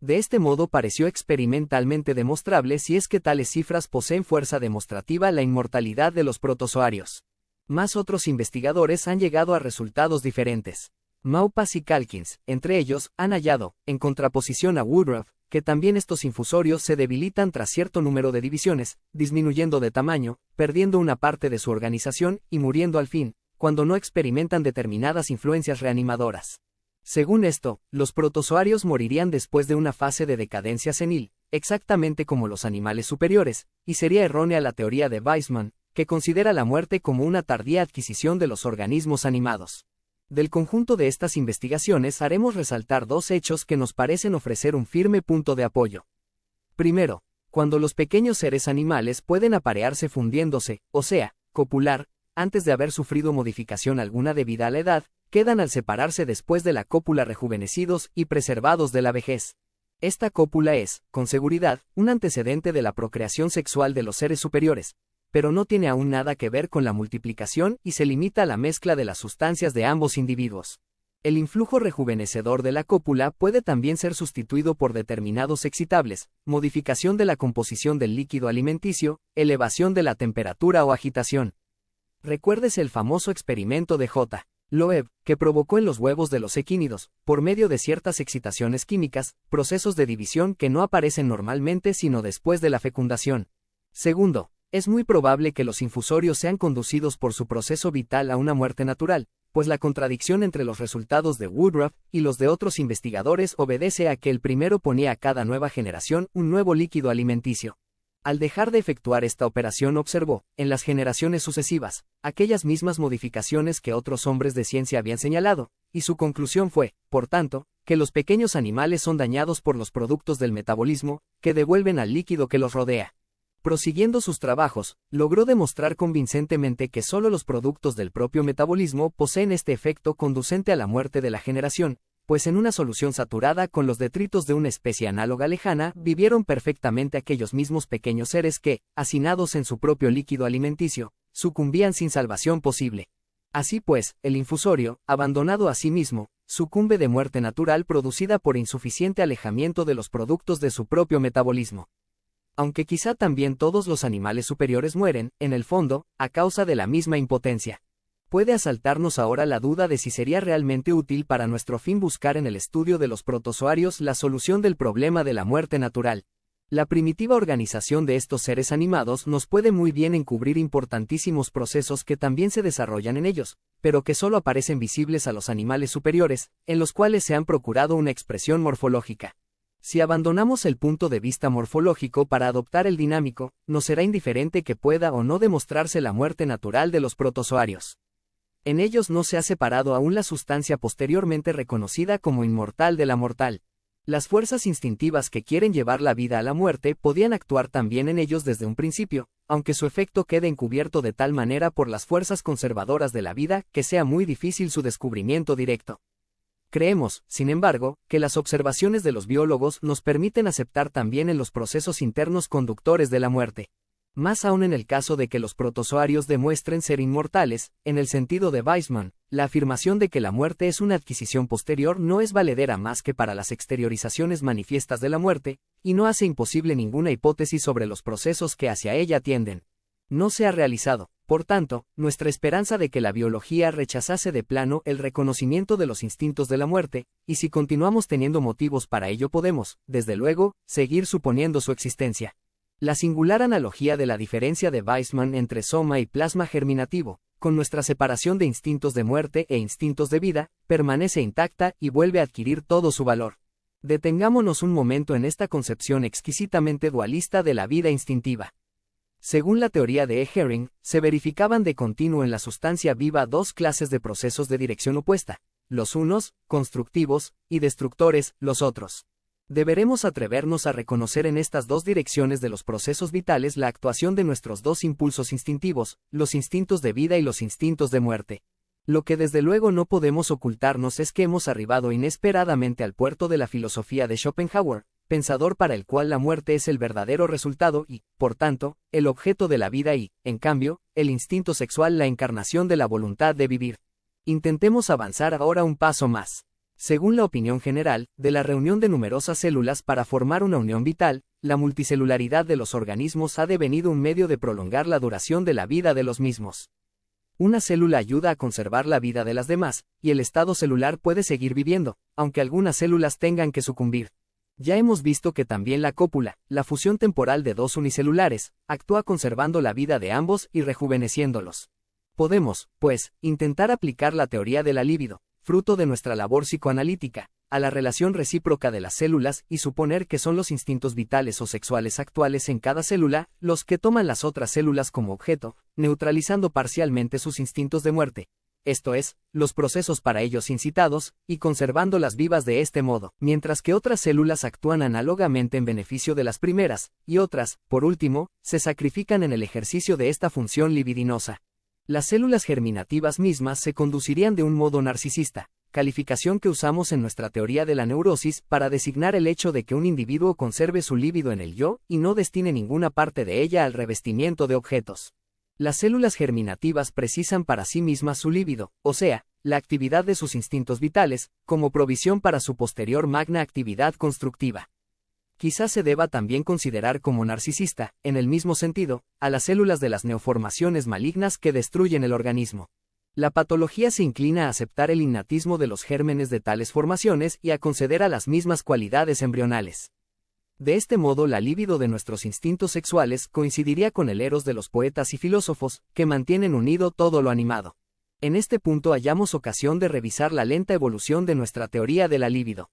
De este modo pareció experimentalmente demostrable si es que tales cifras poseen fuerza demostrativa la inmortalidad de los protozoarios. Más otros investigadores han llegado a resultados diferentes. Maupas y Calkins, entre ellos, han hallado, en contraposición a Woodruff, que también estos infusorios se debilitan tras cierto número de divisiones, disminuyendo de tamaño, perdiendo una parte de su organización y muriendo al fin, cuando no experimentan determinadas influencias reanimadoras. Según esto, los protozoarios morirían después de una fase de decadencia senil, exactamente como los animales superiores, y sería errónea la teoría de Weismann, que considera la muerte como una tardía adquisición de los organismos animados. Del conjunto de estas investigaciones haremos resaltar dos hechos que nos parecen ofrecer un firme punto de apoyo. Primero, cuando los pequeños seres animales pueden aparearse fundiéndose, o sea, copular, antes de haber sufrido modificación alguna debida a la edad, quedan al separarse después de la cópula rejuvenecidos y preservados de la vejez. Esta cópula es, con seguridad, un antecedente de la procreación sexual de los seres superiores, pero no tiene aún nada que ver con la multiplicación y se limita a la mezcla de las sustancias de ambos individuos. El influjo rejuvenecedor de la cópula puede también ser sustituido por determinados excitables, modificación de la composición del líquido alimenticio, elevación de la temperatura o agitación. Recuérdese el famoso experimento de J. Loeb, que provocó en los huevos de los equínidos, por medio de ciertas excitaciones químicas, procesos de división que no aparecen normalmente sino después de la fecundación. Segundo, es muy probable que los infusorios sean conducidos por su proceso vital a una muerte natural, pues la contradicción entre los resultados de Woodruff y los de otros investigadores obedece a que el primero ponía a cada nueva generación un nuevo líquido alimenticio. Al dejar de efectuar esta operación observó, en las generaciones sucesivas, aquellas mismas modificaciones que otros hombres de ciencia habían señalado, y su conclusión fue, por tanto, que los pequeños animales son dañados por los productos del metabolismo, que devuelven al líquido que los rodea. Prosiguiendo sus trabajos, logró demostrar convincentemente que solo los productos del propio metabolismo poseen este efecto conducente a la muerte de la generación, pues en una solución saturada con los detritos de una especie análoga lejana vivieron perfectamente aquellos mismos pequeños seres que, hacinados en su propio líquido alimenticio, sucumbían sin salvación posible. Así pues, el infusorio, abandonado a sí mismo, sucumbe de muerte natural producida por insuficiente alejamiento de los productos de su propio metabolismo. Aunque quizá también todos los animales superiores mueren, en el fondo, a causa de la misma impotencia. Puede asaltarnos ahora la duda de si sería realmente útil para nuestro fin buscar en el estudio de los protozoarios la solución del problema de la muerte natural. La primitiva organización de estos seres animados nos puede muy bien encubrir importantísimos procesos que también se desarrollan en ellos, pero que solo aparecen visibles a los animales superiores, en los cuales se han procurado una expresión morfológica. Si abandonamos el punto de vista morfológico para adoptar el dinámico, nos será indiferente que pueda o no demostrarse la muerte natural de los protozoarios. En ellos no se ha separado aún la sustancia posteriormente reconocida como inmortal de la mortal. Las fuerzas instintivas que quieren llevar la vida a la muerte podían actuar también en ellos desde un principio, aunque su efecto quede encubierto de tal manera por las fuerzas conservadoras de la vida que sea muy difícil su descubrimiento directo. Creemos, sin embargo, que las observaciones de los biólogos nos permiten aceptar también en los procesos internos conductores de la muerte. Más aún en el caso de que los protozoarios demuestren ser inmortales, en el sentido de Weismann, la afirmación de que la muerte es una adquisición posterior no es valedera más que para las exteriorizaciones manifiestas de la muerte, y no hace imposible ninguna hipótesis sobre los procesos que hacia ella tienden. No se ha realizado, por tanto, nuestra esperanza de que la biología rechazase de plano el reconocimiento de los instintos de la muerte, y si continuamos teniendo motivos para ello podemos, desde luego, seguir suponiendo su existencia. La singular analogía de la diferencia de Weismann entre soma y plasma germinativo, con nuestra separación de instintos de muerte e instintos de vida, permanece intacta y vuelve a adquirir todo su valor. Detengámonos un momento en esta concepción exquisitamente dualista de la vida instintiva. Según la teoría de E. Hering, se verificaban de continuo en la sustancia viva dos clases de procesos de dirección opuesta, los unos, constructivos, y destructores, los otros. Deberemos atrevernos a reconocer en estas dos direcciones de los procesos vitales la actuación de nuestros dos impulsos instintivos, los instintos de vida y los instintos de muerte. Lo que desde luego no podemos ocultarnos es que hemos arribado inesperadamente al puerto de la filosofía de Schopenhauer, pensador para el cual la muerte es el verdadero resultado y, por tanto, el objeto de la vida y, en cambio, el instinto sexual la encarnación de la voluntad de vivir. Intentemos avanzar ahora un paso más. Según la opinión general, de la reunión de numerosas células para formar una unión vital, la multicelularidad de los organismos ha devenido un medio de prolongar la duración de la vida de los mismos. Una célula ayuda a conservar la vida de las demás, y el estado celular puede seguir viviendo, aunque algunas células tengan que sucumbir. Ya hemos visto que también la cópula, la fusión temporal de dos unicelulares, actúa conservando la vida de ambos y rejuveneciéndolos. Podemos, pues, intentar aplicar la teoría de la libido, fruto de nuestra labor psicoanalítica, a la relación recíproca de las células y suponer que son los instintos vitales o sexuales actuales en cada célula los que toman las otras células como objeto, neutralizando parcialmente sus instintos de muerte, esto es, los procesos para ellos incitados, y conservándolas vivas de este modo, mientras que otras células actúan análogamente en beneficio de las primeras, y otras, por último, se sacrifican en el ejercicio de esta función libidinosa. Las células germinativas mismas se conducirían de un modo narcisista, calificación que usamos en nuestra teoría de la neurosis para designar el hecho de que un individuo conserve su líbido en el yo y no destine ninguna parte de ella al revestimiento de objetos. Las células germinativas precisan para sí mismas su líbido, o sea, la actividad de sus instintos vitales, como provisión para su posterior magna actividad constructiva. Quizás se deba también considerar como narcisista, en el mismo sentido, a las células de las neoformaciones malignas que destruyen el organismo. La patología se inclina a aceptar el innatismo de los gérmenes de tales formaciones y a conceder a las mismas cualidades embrionales. De este modo la libido de nuestros instintos sexuales coincidiría con el eros de los poetas y filósofos, que mantienen unido todo lo animado. En este punto hallamos ocasión de revisar la lenta evolución de nuestra teoría de la libido.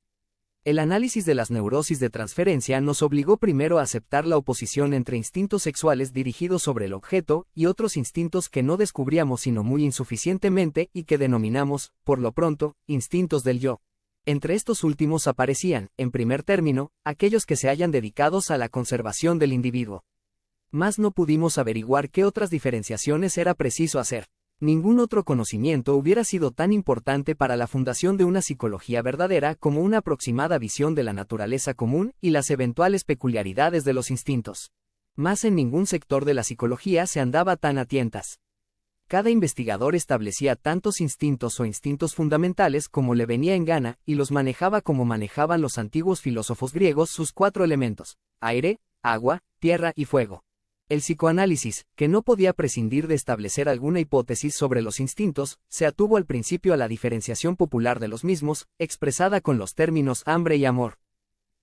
El análisis de las neurosis de transferencia nos obligó primero a aceptar la oposición entre instintos sexuales dirigidos sobre el objeto y otros instintos que no descubríamos sino muy insuficientemente y que denominamos, por lo pronto, instintos del yo. Entre estos últimos aparecían, en primer término, aquellos que se hallan dedicados a la conservación del individuo. Mas no pudimos averiguar qué otras diferenciaciones era preciso hacer. Ningún otro conocimiento hubiera sido tan importante para la fundación de una psicología verdadera como una aproximada visión de la naturaleza común y las eventuales peculiaridades de los instintos. Mas en ningún sector de la psicología se andaba tan a tientas. Cada investigador establecía tantos instintos o instintos fundamentales como le venía en gana y los manejaba como manejaban los antiguos filósofos griegos sus cuatro elementos: aire, agua, tierra y fuego. El psicoanálisis, que no podía prescindir de establecer alguna hipótesis sobre los instintos, se atuvo al principio a la diferenciación popular de los mismos, expresada con los términos hambre y amor.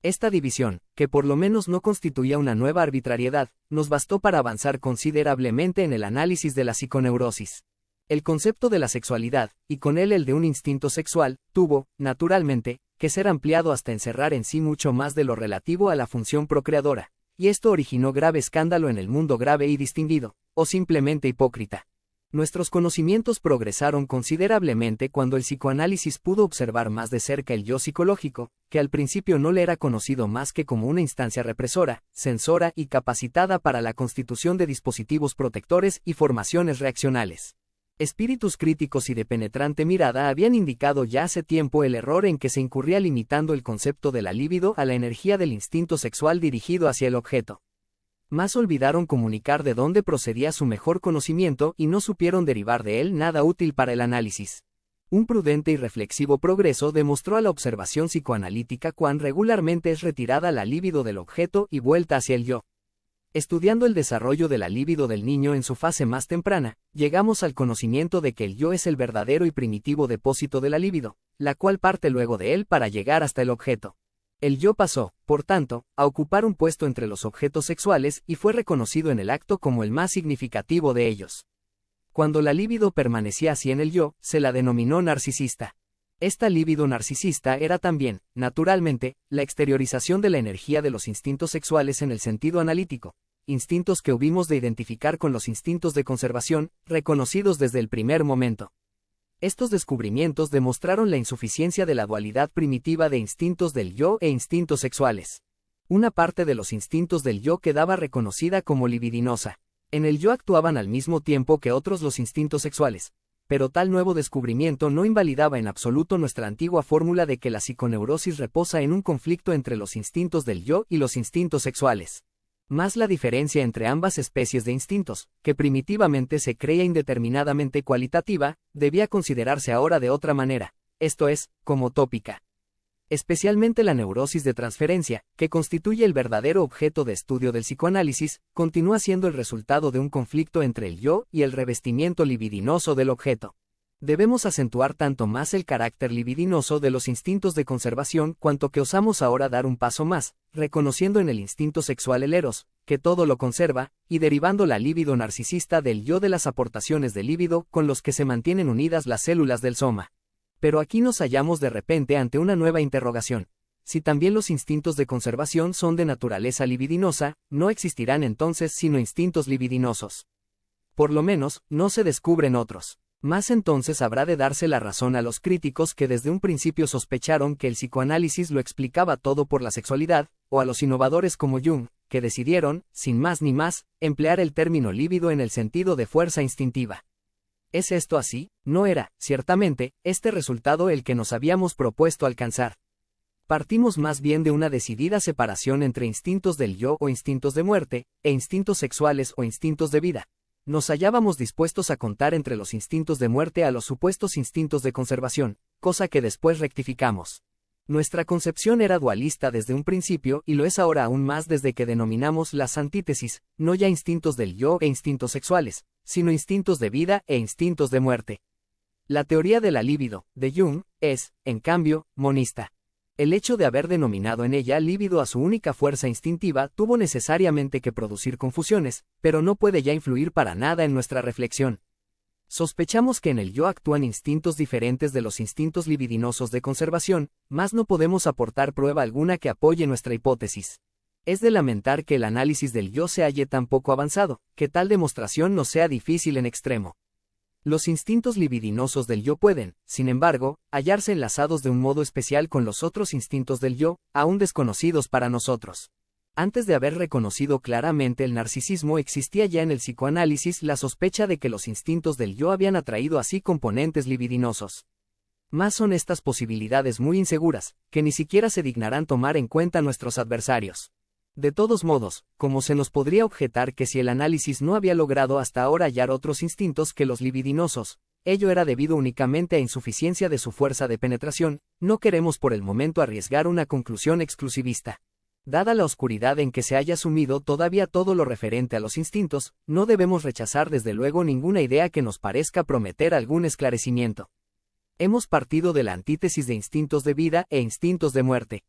Esta división, que por lo menos no constituía una nueva arbitrariedad, nos bastó para avanzar considerablemente en el análisis de la psiconeurosis. El concepto de la sexualidad, y con él el de un instinto sexual, tuvo, naturalmente, que ser ampliado hasta encerrar en sí mucho más de lo relativo a la función procreadora. Y esto originó grave escándalo en el mundo grave y distinguido, o simplemente hipócrita. Nuestros conocimientos progresaron considerablemente cuando el psicoanálisis pudo observar más de cerca el yo psicológico, que al principio no le era conocido más que como una instancia represora, censora y capacitada para la constitución de dispositivos protectores y formaciones reaccionales. Espíritus críticos y de penetrante mirada habían indicado ya hace tiempo el error en que se incurría limitando el concepto de la libido a la energía del instinto sexual dirigido hacia el objeto. Más olvidaron comunicar de dónde procedía su mejor conocimiento y no supieron derivar de él nada útil para el análisis. Un prudente y reflexivo progreso demostró a la observación psicoanalítica cuán regularmente es retirada la libido del objeto y vuelta hacia el yo. Estudiando el desarrollo de la libido del niño en su fase más temprana, llegamos al conocimiento de que el yo es el verdadero y primitivo depósito de la libido, la cual parte luego de él para llegar hasta el objeto. El yo pasó, por tanto, a ocupar un puesto entre los objetos sexuales y fue reconocido en el acto como el más significativo de ellos. Cuando la libido permanecía así en el yo, se la denominó narcisista. Esta libido narcisista era también, naturalmente, la exteriorización de la energía de los instintos sexuales en el sentido analítico, instintos que hubimos de identificar con los instintos de conservación, reconocidos desde el primer momento. Estos descubrimientos demostraron la insuficiencia de la dualidad primitiva de instintos del yo e instintos sexuales. Una parte de los instintos del yo quedaba reconocida como libidinosa. En el yo actuaban al mismo tiempo que otros los instintos sexuales. Pero tal nuevo descubrimiento no invalidaba en absoluto nuestra antigua fórmula de que la psiconeurosis reposa en un conflicto entre los instintos del yo y los instintos sexuales. Más la diferencia entre ambas especies de instintos, que primitivamente se creía indeterminadamente cualitativa, debía considerarse ahora de otra manera, esto es, como tópica. Especialmente la neurosis de transferencia, que constituye el verdadero objeto de estudio del psicoanálisis, continúa siendo el resultado de un conflicto entre el yo y el revestimiento libidinoso del objeto. Debemos acentuar tanto más el carácter libidinoso de los instintos de conservación cuanto que osamos ahora dar un paso más, reconociendo en el instinto sexual el eros, que todo lo conserva, y derivando la libido narcisista del yo de las aportaciones de libido con los que se mantienen unidas las células del soma. Pero aquí nos hallamos de repente ante una nueva interrogación. Si también los instintos de conservación son de naturaleza libidinosa, no existirán entonces sino instintos libidinosos. Por lo menos, no se descubren otros. Más entonces habrá de darse la razón a los críticos que desde un principio sospecharon que el psicoanálisis lo explicaba todo por la sexualidad, o a los innovadores como Jung, que decidieron, sin más ni más, emplear el término líbido en el sentido de fuerza instintiva. ¿Es esto así? No era, ciertamente, este resultado el que nos habíamos propuesto alcanzar. Partimos más bien de una decidida separación entre instintos del yo o instintos de muerte, e instintos sexuales o instintos de vida. Nos hallábamos dispuestos a contar entre los instintos de muerte a los supuestos instintos de conservación, cosa que después rectificamos. Nuestra concepción era dualista desde un principio y lo es ahora aún más desde que denominamos las antítesis, no ya instintos del yo e instintos sexuales, sino instintos de vida e instintos de muerte. La teoría de la libido, de Jung, es, en cambio, monista. El hecho de haber denominado en ella líbido a su única fuerza instintiva tuvo necesariamente que producir confusiones, pero no puede ya influir para nada en nuestra reflexión. Sospechamos que en el yo actúan instintos diferentes de los instintos libidinosos de conservación, mas no podemos aportar prueba alguna que apoye nuestra hipótesis. Es de lamentar que el análisis del yo se halle tan poco avanzado, que tal demostración nos sea difícil en extremo. Los instintos libidinosos del yo pueden, sin embargo, hallarse enlazados de un modo especial con los otros instintos del yo, aún desconocidos para nosotros. Antes de haber reconocido claramente el narcisismo existía ya en el psicoanálisis la sospecha de que los instintos del yo habían atraído así componentes libidinosos. Mas son estas posibilidades muy inseguras, que ni siquiera se dignarán tomar en cuenta nuestros adversarios. De todos modos, como se nos podría objetar que si el análisis no había logrado hasta ahora hallar otros instintos que los libidinosos, ello era debido únicamente a insuficiencia de su fuerza de penetración, no queremos por el momento arriesgar una conclusión exclusivista. Dada la oscuridad en que se haya sumido todavía todo lo referente a los instintos, no debemos rechazar desde luego ninguna idea que nos parezca prometer algún esclarecimiento. Hemos partido de la antítesis de instintos de vida e instintos de muerte.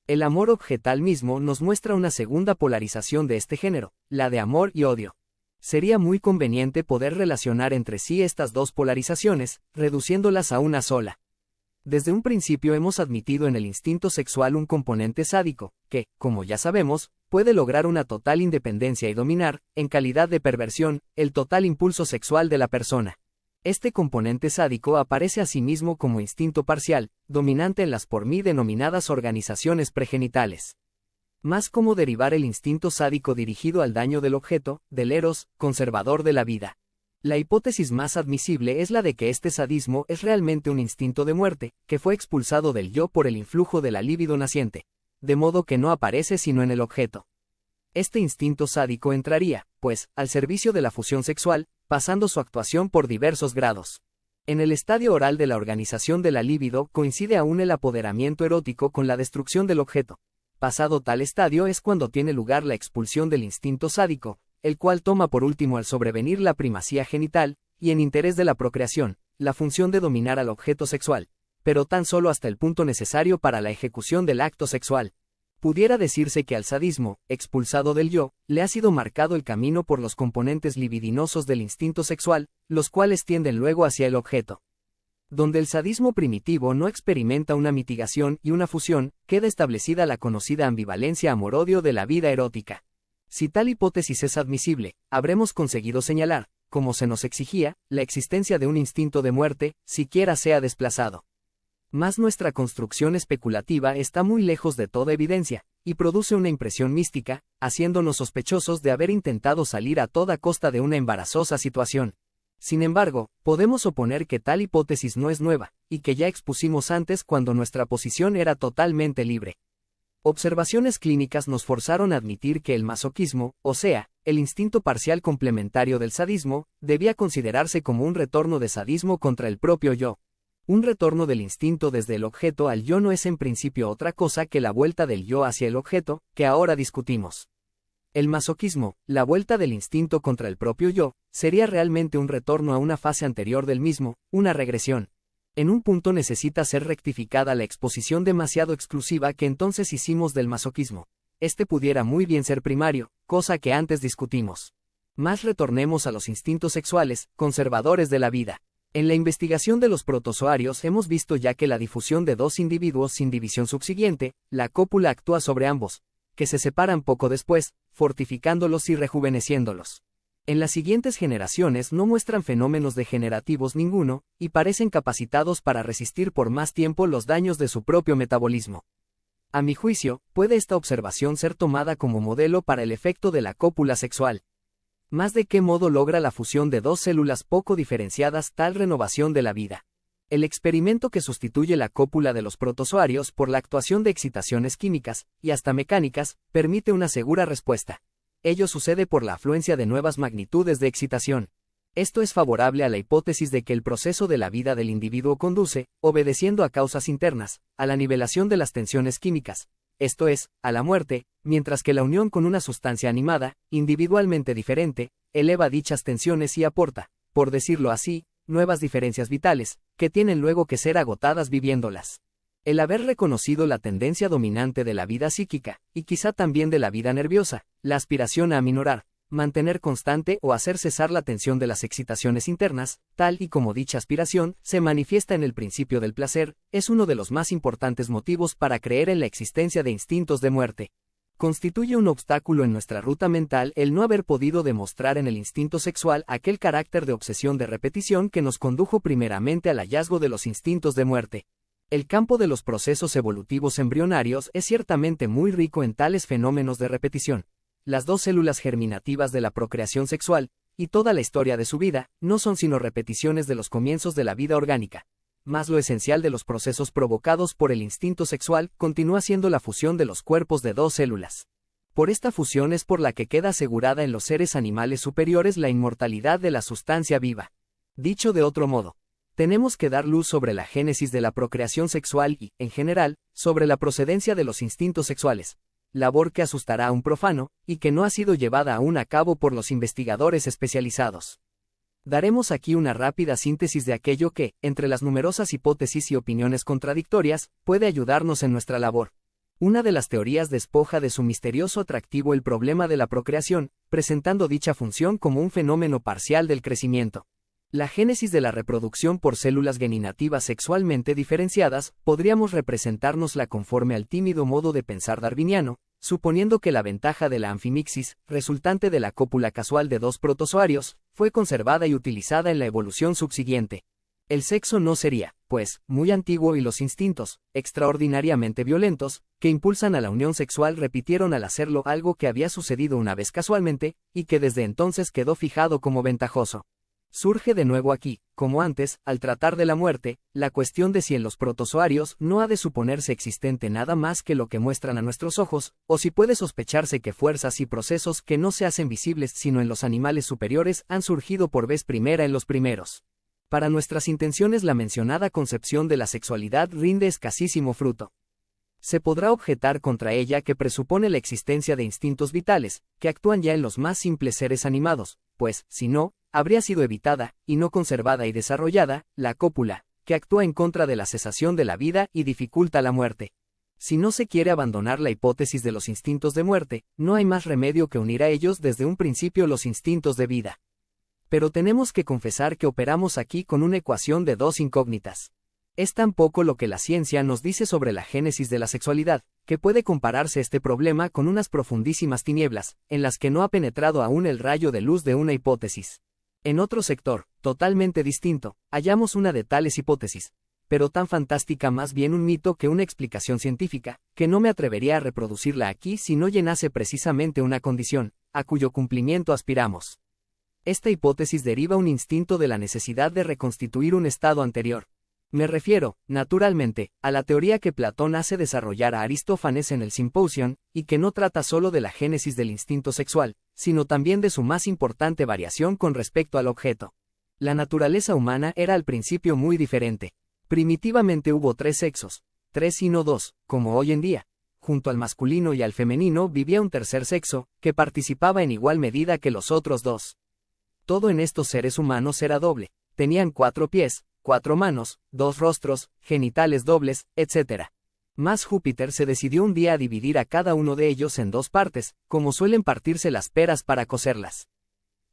El amor objetal mismo nos muestra una segunda polarización de este género, la de amor y odio. Sería muy conveniente poder relacionar entre sí estas dos polarizaciones, reduciéndolas a una sola. Desde un principio hemos admitido en el instinto sexual un componente sádico, que, como ya sabemos, puede lograr una total independencia y dominar, en calidad de perversión, el total impulso sexual de la persona. Este componente sádico aparece asimismo como instinto parcial, dominante en las por mí denominadas organizaciones pregenitales. Más como derivar el instinto sádico dirigido al daño del objeto, del eros, conservador de la vida. La hipótesis más admisible es la de que este sadismo es realmente un instinto de muerte, que fue expulsado del yo por el influjo de la libido naciente, de modo que no aparece sino en el objeto. Este instinto sádico entraría, pues, al servicio de la fusión sexual, pasando su actuación por diversos grados. En el estadio oral de la organización de la libido coincide aún el apoderamiento erótico con la destrucción del objeto. Pasado tal estadio es cuando tiene lugar la expulsión del instinto sádico, el cual toma por último al sobrevenir la primacía genital, y en interés de la procreación, la función de dominar al objeto sexual, pero tan solo hasta el punto necesario para la ejecución del acto sexual. Pudiera decirse que al sadismo, expulsado del yo, le ha sido marcado el camino por los componentes libidinosos del instinto sexual, los cuales tienden luego hacia el objeto. Donde el sadismo primitivo no experimenta una mitigación y una fusión, queda establecida la conocida ambivalencia amor-odio de la vida erótica. Si tal hipótesis es admisible, habremos conseguido señalar, como se nos exigía, la existencia de un instinto de muerte, siquiera sea desplazado. Mas nuestra construcción especulativa está muy lejos de toda evidencia, y produce una impresión mística, haciéndonos sospechosos de haber intentado salir a toda costa de una embarazosa situación. Sin embargo, podemos oponer que tal hipótesis no es nueva, y que ya expusimos antes cuando nuestra posición era totalmente libre. Observaciones clínicas nos forzaron a admitir que el masoquismo, o sea, el instinto parcial complementario del sadismo, debía considerarse como un retorno de sadismo contra el propio yo. Un retorno del instinto desde el objeto al yo no es en principio otra cosa que la vuelta del yo hacia el objeto, que ahora discutimos. El masoquismo, la vuelta del instinto contra el propio yo, sería realmente un retorno a una fase anterior del mismo, una regresión. En un punto necesita ser rectificada la exposición demasiado exclusiva que entonces hicimos del masoquismo. Este pudiera muy bien ser primario, cosa que antes discutimos. Mas retornemos a los instintos sexuales, conservadores de la vida. En la investigación de los protozoarios hemos visto ya que la difusión de dos individuos sin división subsiguiente, la cópula actúa sobre ambos, que se separan poco después, fortificándolos y rejuveneciéndolos. En las siguientes generaciones no muestran fenómenos degenerativos ninguno, y parecen capacitados para resistir por más tiempo los daños de su propio metabolismo. A mi juicio, puede esta observación ser tomada como modelo para el efecto de la cópula sexual. Más de qué modo logra la fusión de dos células poco diferenciadas tal renovación de la vida. El experimento que sustituye la cópula de los protozoarios por la actuación de excitaciones químicas, y hasta mecánicas, permite una segura respuesta. Ello sucede por la afluencia de nuevas magnitudes de excitación. Esto es favorable a la hipótesis de que el proceso de la vida del individuo conduce, obedeciendo a causas internas, a la nivelación de las tensiones químicas, esto es, a la muerte, mientras que la unión con una sustancia animada, individualmente diferente, eleva dichas tensiones y aporta, por decirlo así, nuevas diferencias vitales, que tienen luego que ser agotadas viviéndolas. El haber reconocido la tendencia dominante de la vida psíquica, y quizá también de la vida nerviosa, la aspiración a aminorar, mantener constante o hacer cesar la tensión de las excitaciones internas, tal y como dicha aspiración se manifiesta en el principio del placer, es uno de los más importantes motivos para creer en la existencia de instintos de muerte. Constituye un obstáculo en nuestra ruta mental el no haber podido demostrar en el instinto sexual aquel carácter de obsesión de repetición que nos condujo primeramente al hallazgo de los instintos de muerte. El campo de los procesos evolutivos embrionarios es ciertamente muy rico en tales fenómenos de repetición. Las dos células germinativas de la procreación sexual, y toda la historia de su vida, no son sino repeticiones de los comienzos de la vida orgánica. Mas lo esencial de los procesos provocados por el instinto sexual continúa siendo la fusión de los cuerpos de dos células. Por esta fusión es por la que queda asegurada en los seres animales superiores la inmortalidad de la sustancia viva. Dicho de otro modo, tenemos que dar luz sobre la génesis de la procreación sexual y, en general, sobre la procedencia de los instintos sexuales. Labor que asustará a un profano, y que no ha sido llevada aún a cabo por los investigadores especializados. Daremos aquí una rápida síntesis de aquello que, entre las numerosas hipótesis y opiniones contradictorias, puede ayudarnos en nuestra labor. Una de las teorías despoja de su misterioso atractivo el problema de la procreación, presentando dicha función como un fenómeno parcial del crecimiento. La génesis de la reproducción por células geninativas sexualmente diferenciadas, podríamos representárnosla conforme al tímido modo de pensar darwiniano, suponiendo que la ventaja de la anfimixis, resultante de la cópula casual de dos protozoarios, fue conservada y utilizada en la evolución subsiguiente. El sexo no sería, pues, muy antiguo y los instintos, extraordinariamente violentos, que impulsan a la unión sexual repitieron al hacerlo algo que había sucedido una vez casualmente, y que desde entonces quedó fijado como ventajoso. Surge de nuevo aquí, como antes, al tratar de la muerte, la cuestión de si en los protozoarios no ha de suponerse existente nada más que lo que muestran a nuestros ojos, o si puede sospecharse que fuerzas y procesos que no se hacen visibles sino en los animales superiores han surgido por vez primera en los primeros. Para nuestras intenciones la mencionada concepción de la sexualidad rinde escasísimo fruto. Se podrá objetar contra ella que presupone la existencia de instintos vitales, que actúan ya en los más simples seres animados, pues, si no, habría sido evitada, y no conservada y desarrollada, la cópula, que actúa en contra de la cesación de la vida y dificulta la muerte. Si no se quiere abandonar la hipótesis de los instintos de muerte, no hay más remedio que unir a ellos desde un principio los instintos de vida. Pero tenemos que confesar que operamos aquí con una ecuación de dos incógnitas. Es tan poco lo que la ciencia nos dice sobre la génesis de la sexualidad, que puede compararse este problema con unas profundísimas tinieblas, en las que no ha penetrado aún el rayo de luz de una hipótesis. En otro sector, totalmente distinto, hallamos una de tales hipótesis, pero tan fantástica más bien un mito que una explicación científica, que no me atrevería a reproducirla aquí si no llenase precisamente una condición, a cuyo cumplimiento aspiramos. Esta hipótesis deriva un instinto de la necesidad de reconstituir un estado anterior. Me refiero, naturalmente, a la teoría que Platón hace desarrollar a Aristófanes en el Simposion, y que no trata solo de la génesis del instinto sexual, sino también de su más importante variación con respecto al objeto. La naturaleza humana era al principio muy diferente. Primitivamente hubo tres sexos, tres y no dos, como hoy en día. Junto al masculino y al femenino vivía un tercer sexo, que participaba en igual medida que los otros dos. Todo en estos seres humanos era doble. Tenían 4 pies, 4 manos, 2 rostros, genitales dobles, etc. Mas Júpiter se decidió un día a dividir a cada uno de ellos en 2 partes, como suelen partirse las peras para cocerlas.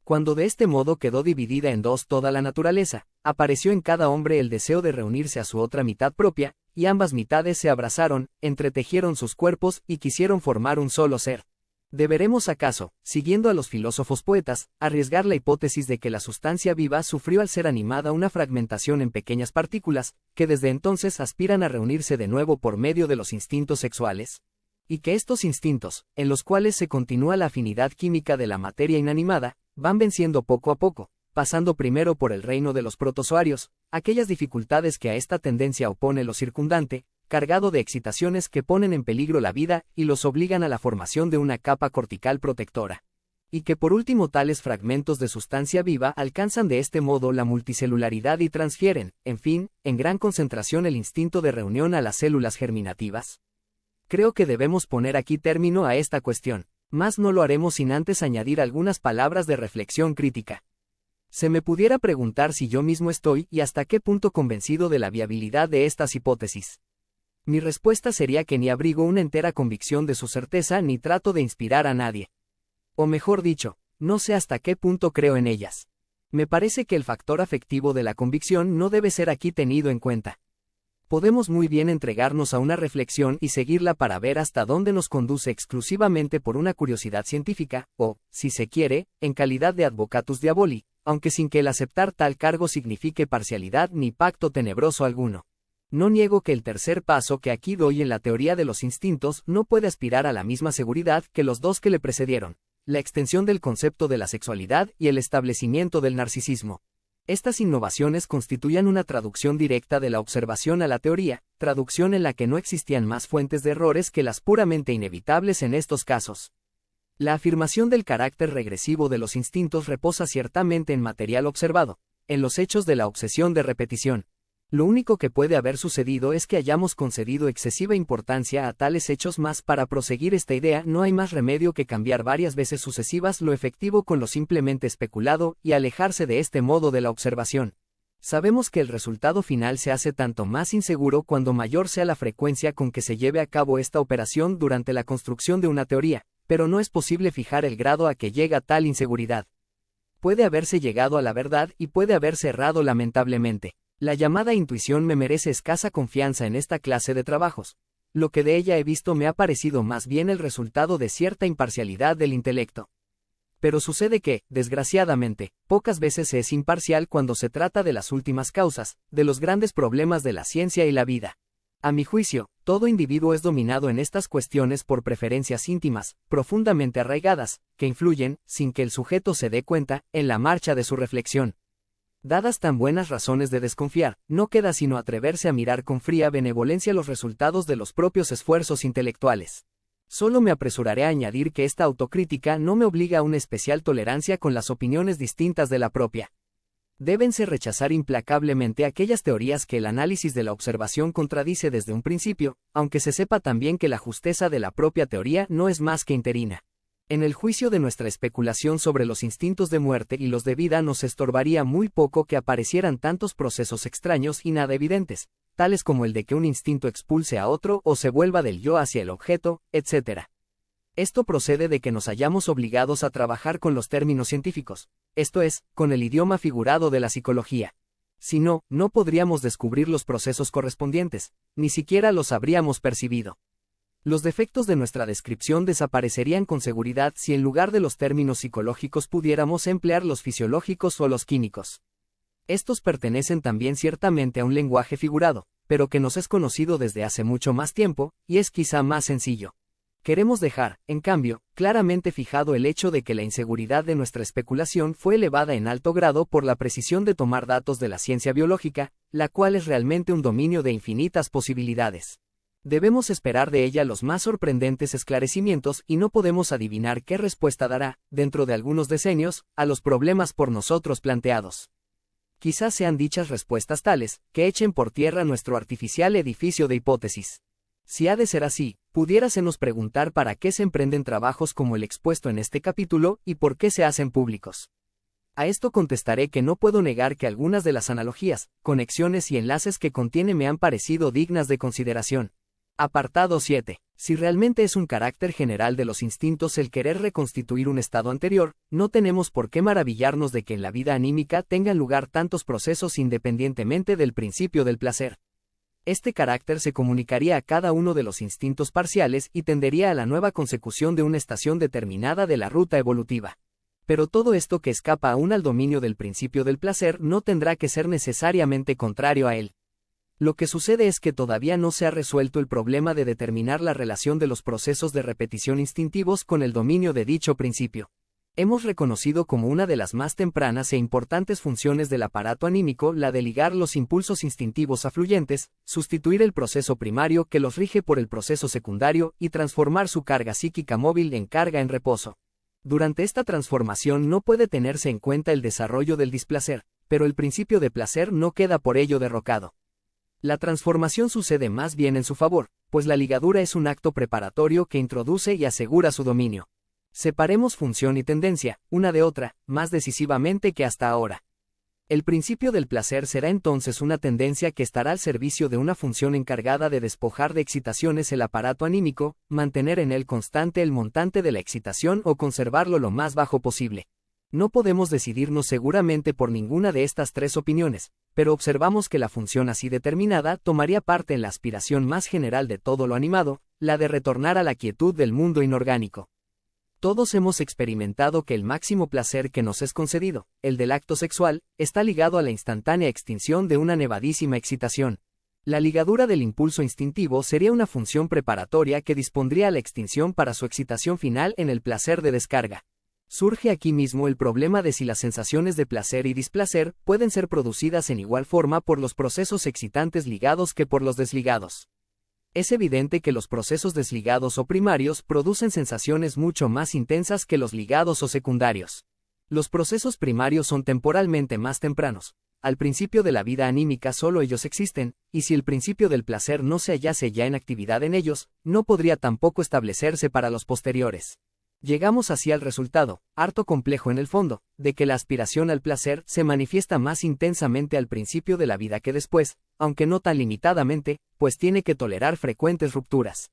Cuando de este modo quedó dividida en 2 toda la naturaleza, apareció en cada hombre el deseo de reunirse a su otra mitad propia, y ambas mitades se abrazaron, entretejieron sus cuerpos y quisieron formar un solo ser. ¿Deberemos acaso, siguiendo a los filósofos poetas, arriesgar la hipótesis de que la sustancia viva sufrió al ser animada una fragmentación en pequeñas partículas, que desde entonces aspiran a reunirse de nuevo por medio de los instintos sexuales? Y que estos instintos, en los cuales se continúa la afinidad química de la materia inanimada, van venciendo poco a poco, pasando primero por el reino de los protozoarios, aquellas dificultades que a esta tendencia opone lo circundante, cargado de excitaciones que ponen en peligro la vida y los obligan a la formación de una capa cortical protectora. Y que por último tales fragmentos de sustancia viva alcanzan de este modo la multicelularidad y transfieren, en fin, en gran concentración el instinto de reunión a las células germinativas. Creo que debemos poner aquí término a esta cuestión, mas no lo haremos sin antes añadir algunas palabras de reflexión crítica. Se me pudiera preguntar si yo mismo estoy y hasta qué punto convencido de la viabilidad de estas hipótesis. Mi respuesta sería que ni abrigo una entera convicción de su certeza ni trato de inspirar a nadie. O mejor dicho, no sé hasta qué punto creo en ellas. Me parece que el factor afectivo de la convicción no debe ser aquí tenido en cuenta. Podemos muy bien entregarnos a una reflexión y seguirla para ver hasta dónde nos conduce exclusivamente por una curiosidad científica, o, si se quiere, en calidad de advocatus diaboli, aunque sin que el aceptar tal cargo signifique parcialidad ni pacto tenebroso alguno. No niego que el tercer paso que aquí doy en la teoría de los instintos no puede aspirar a la misma seguridad que los dos que le precedieron, la extensión del concepto de la sexualidad y el establecimiento del narcisismo. Estas innovaciones constituían una traducción directa de la observación a la teoría, traducción en la que no existían más fuentes de errores que las puramente inevitables en estos casos. La afirmación del carácter regresivo de los instintos reposa ciertamente en material observado, en los hechos de la obsesión de repetición. Lo único que puede haber sucedido es que hayamos concedido excesiva importancia a tales hechos, mas para proseguir esta idea no hay más remedio que cambiar varias veces sucesivas lo efectivo con lo simplemente especulado y alejarse de este modo de la observación. Sabemos que el resultado final se hace tanto más inseguro cuando mayor sea la frecuencia con que se lleve a cabo esta operación durante la construcción de una teoría, pero no es posible fijar el grado a que llega tal inseguridad. Puede haberse llegado a la verdad y puede haberse errado lamentablemente. La llamada intuición me merece escasa confianza en esta clase de trabajos. Lo que de ella he visto me ha parecido más bien el resultado de cierta imparcialidad del intelecto. Pero sucede que, desgraciadamente, pocas veces se es imparcial cuando se trata de las últimas causas, de los grandes problemas de la ciencia y la vida. A mi juicio, todo individuo es dominado en estas cuestiones por preferencias íntimas, profundamente arraigadas, que influyen, sin que el sujeto se dé cuenta, en la marcha de su reflexión. Dadas tan buenas razones de desconfiar, no queda sino atreverse a mirar con fría benevolencia los resultados de los propios esfuerzos intelectuales. Solo me apresuraré a añadir que esta autocrítica no me obliga a una especial tolerancia con las opiniones distintas de la propia. Débense rechazar implacablemente aquellas teorías que el análisis de la observación contradice desde un principio, aunque se sepa también que la justeza de la propia teoría no es más que interina. En el juicio de nuestra especulación sobre los instintos de muerte y los de vida nos estorbaría muy poco que aparecieran tantos procesos extraños y nada evidentes, tales como el de que un instinto expulse a otro o se vuelva del yo hacia el objeto, etc. Esto procede de que nos hayamos obligados a trabajar con los términos científicos, esto es, con el idioma figurado de la psicología. Si no, no podríamos descubrir los procesos correspondientes, ni siquiera los habríamos percibido. Los defectos de nuestra descripción desaparecerían con seguridad si en lugar de los términos psicológicos pudiéramos emplear los fisiológicos o los químicos. Estos pertenecen también ciertamente a un lenguaje figurado, pero que nos es conocido desde hace mucho más tiempo, y es quizá más sencillo. Queremos dejar, en cambio, claramente fijado el hecho de que la inseguridad de nuestra especulación fue elevada en alto grado por la precisión de tomar datos de la ciencia biológica, la cual es realmente un dominio de infinitas posibilidades. Debemos esperar de ella los más sorprendentes esclarecimientos y no podemos adivinar qué respuesta dará, dentro de algunos decenios, a los problemas por nosotros planteados. Quizás sean dichas respuestas tales, que echen por tierra nuestro artificial edificio de hipótesis. Si ha de ser así, pudiérasenos preguntar para qué se emprenden trabajos como el expuesto en este capítulo y por qué se hacen públicos. A esto contestaré que no puedo negar que algunas de las analogías, conexiones y enlaces que contiene me han parecido dignas de consideración. Apartado 7. Si realmente es un carácter general de los instintos el querer reconstituir un estado anterior, no tenemos por qué maravillarnos de que en la vida anímica tengan lugar tantos procesos independientemente del principio del placer. Este carácter se comunicaría a cada uno de los instintos parciales y tendería a la nueva consecución de una estación determinada de la ruta evolutiva. Pero todo esto que escapa aún al dominio del principio del placer no tendrá que ser necesariamente contrario a él. Lo que sucede es que todavía no se ha resuelto el problema de determinar la relación de los procesos de repetición instintivos con el dominio de dicho principio. Hemos reconocido como una de las más tempranas e importantes funciones del aparato anímico la de ligar los impulsos instintivos afluyentes, sustituir el proceso primario que los rige por el proceso secundario y transformar su carga psíquica móvil en carga en reposo. Durante esta transformación no puede tenerse en cuenta el desarrollo del displacer, pero el principio de placer no queda por ello derrocado. La transformación sucede más bien en su favor, pues la ligadura es un acto preparatorio que introduce y asegura su dominio. Separemos función y tendencia, una de otra, más decisivamente que hasta ahora. El principio del placer será entonces una tendencia que estará al servicio de una función encargada de despojar de excitaciones el aparato anímico, mantener en él constante el montante de la excitación o conservarlo lo más bajo posible. No podemos decidirnos seguramente por ninguna de estas tres opiniones, pero observamos que la función así determinada tomaría parte en la aspiración más general de todo lo animado, la de retornar a la quietud del mundo inorgánico. Todos hemos experimentado que el máximo placer que nos es concedido, el del acto sexual, está ligado a la instantánea extinción de una nevadísima excitación. La ligadura del impulso instintivo sería una función preparatoria que dispondría a la extinción para su excitación final en el placer de descarga. Surge aquí mismo el problema de si las sensaciones de placer y displacer pueden ser producidas en igual forma por los procesos excitantes ligados que por los desligados. Es evidente que los procesos desligados o primarios producen sensaciones mucho más intensas que los ligados o secundarios. Los procesos primarios son temporalmente más tempranos. Al principio de la vida anímica solo ellos existen, y si el principio del placer no se hallase ya en actividad en ellos, no podría tampoco establecerse para los posteriores. Llegamos así al resultado, harto complejo en el fondo, de que la aspiración al placer se manifiesta más intensamente al principio de la vida que después, aunque no tan limitadamente, pues tiene que tolerar frecuentes rupturas.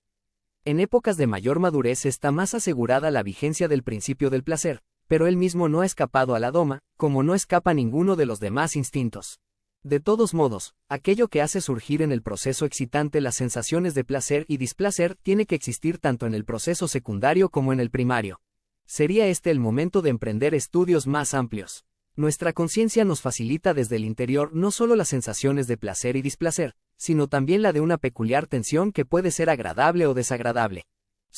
En épocas de mayor madurez está más asegurada la vigencia del principio del placer, pero él mismo no ha escapado a la doma, como no escapa ninguno de los demás instintos. De todos modos, aquello que hace surgir en el proceso excitante las sensaciones de placer y displacer tiene que existir tanto en el proceso secundario como en el primario. Sería este el momento de emprender estudios más amplios. Nuestra conciencia nos facilita desde el interior no solo las sensaciones de placer y displacer, sino también la de una peculiar tensión que puede ser agradable o desagradable.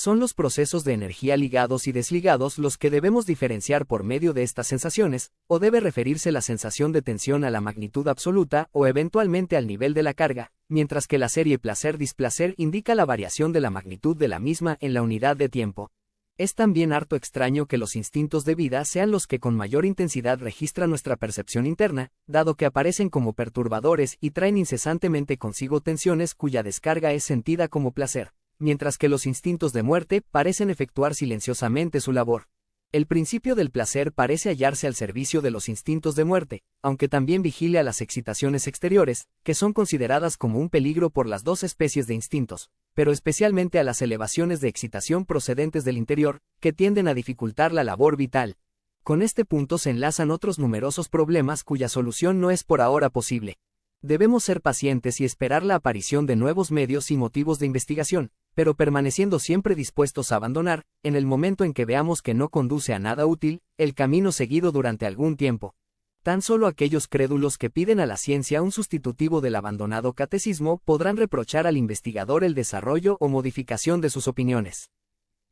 Son los procesos de energía ligados y desligados los que debemos diferenciar por medio de estas sensaciones, o debe referirse la sensación de tensión a la magnitud absoluta o eventualmente al nivel de la carga, mientras que la serie placer-displacer indica la variación de la magnitud de la misma en la unidad de tiempo. Es también harto extraño que los instintos de vida sean los que con mayor intensidad registran nuestra percepción interna, dado que aparecen como perturbadores y traen incesantemente consigo tensiones cuya descarga es sentida como placer, mientras que los instintos de muerte parecen efectuar silenciosamente su labor. El principio del placer parece hallarse al servicio de los instintos de muerte, aunque también vigile a las excitaciones exteriores, que son consideradas como un peligro por las dos especies de instintos, pero especialmente a las elevaciones de excitación procedentes del interior, que tienden a dificultar la labor vital. Con este punto se enlazan otros numerosos problemas cuya solución no es por ahora posible. Debemos ser pacientes y esperar la aparición de nuevos medios y motivos de investigación, pero permaneciendo siempre dispuestos a abandonar, en el momento en que veamos que no conduce a nada útil, el camino seguido durante algún tiempo. Tan solo aquellos crédulos que piden a la ciencia un sustitutivo del abandonado catecismo podrán reprochar al investigador el desarrollo o modificación de sus opiniones.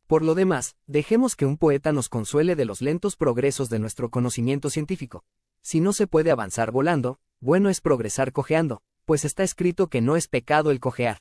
Por lo demás, dejemos que un poeta nos consuele de los lentos progresos de nuestro conocimiento científico. Si no se puede avanzar volando, bueno es progresar cojeando, pues está escrito que no es pecado el cojear.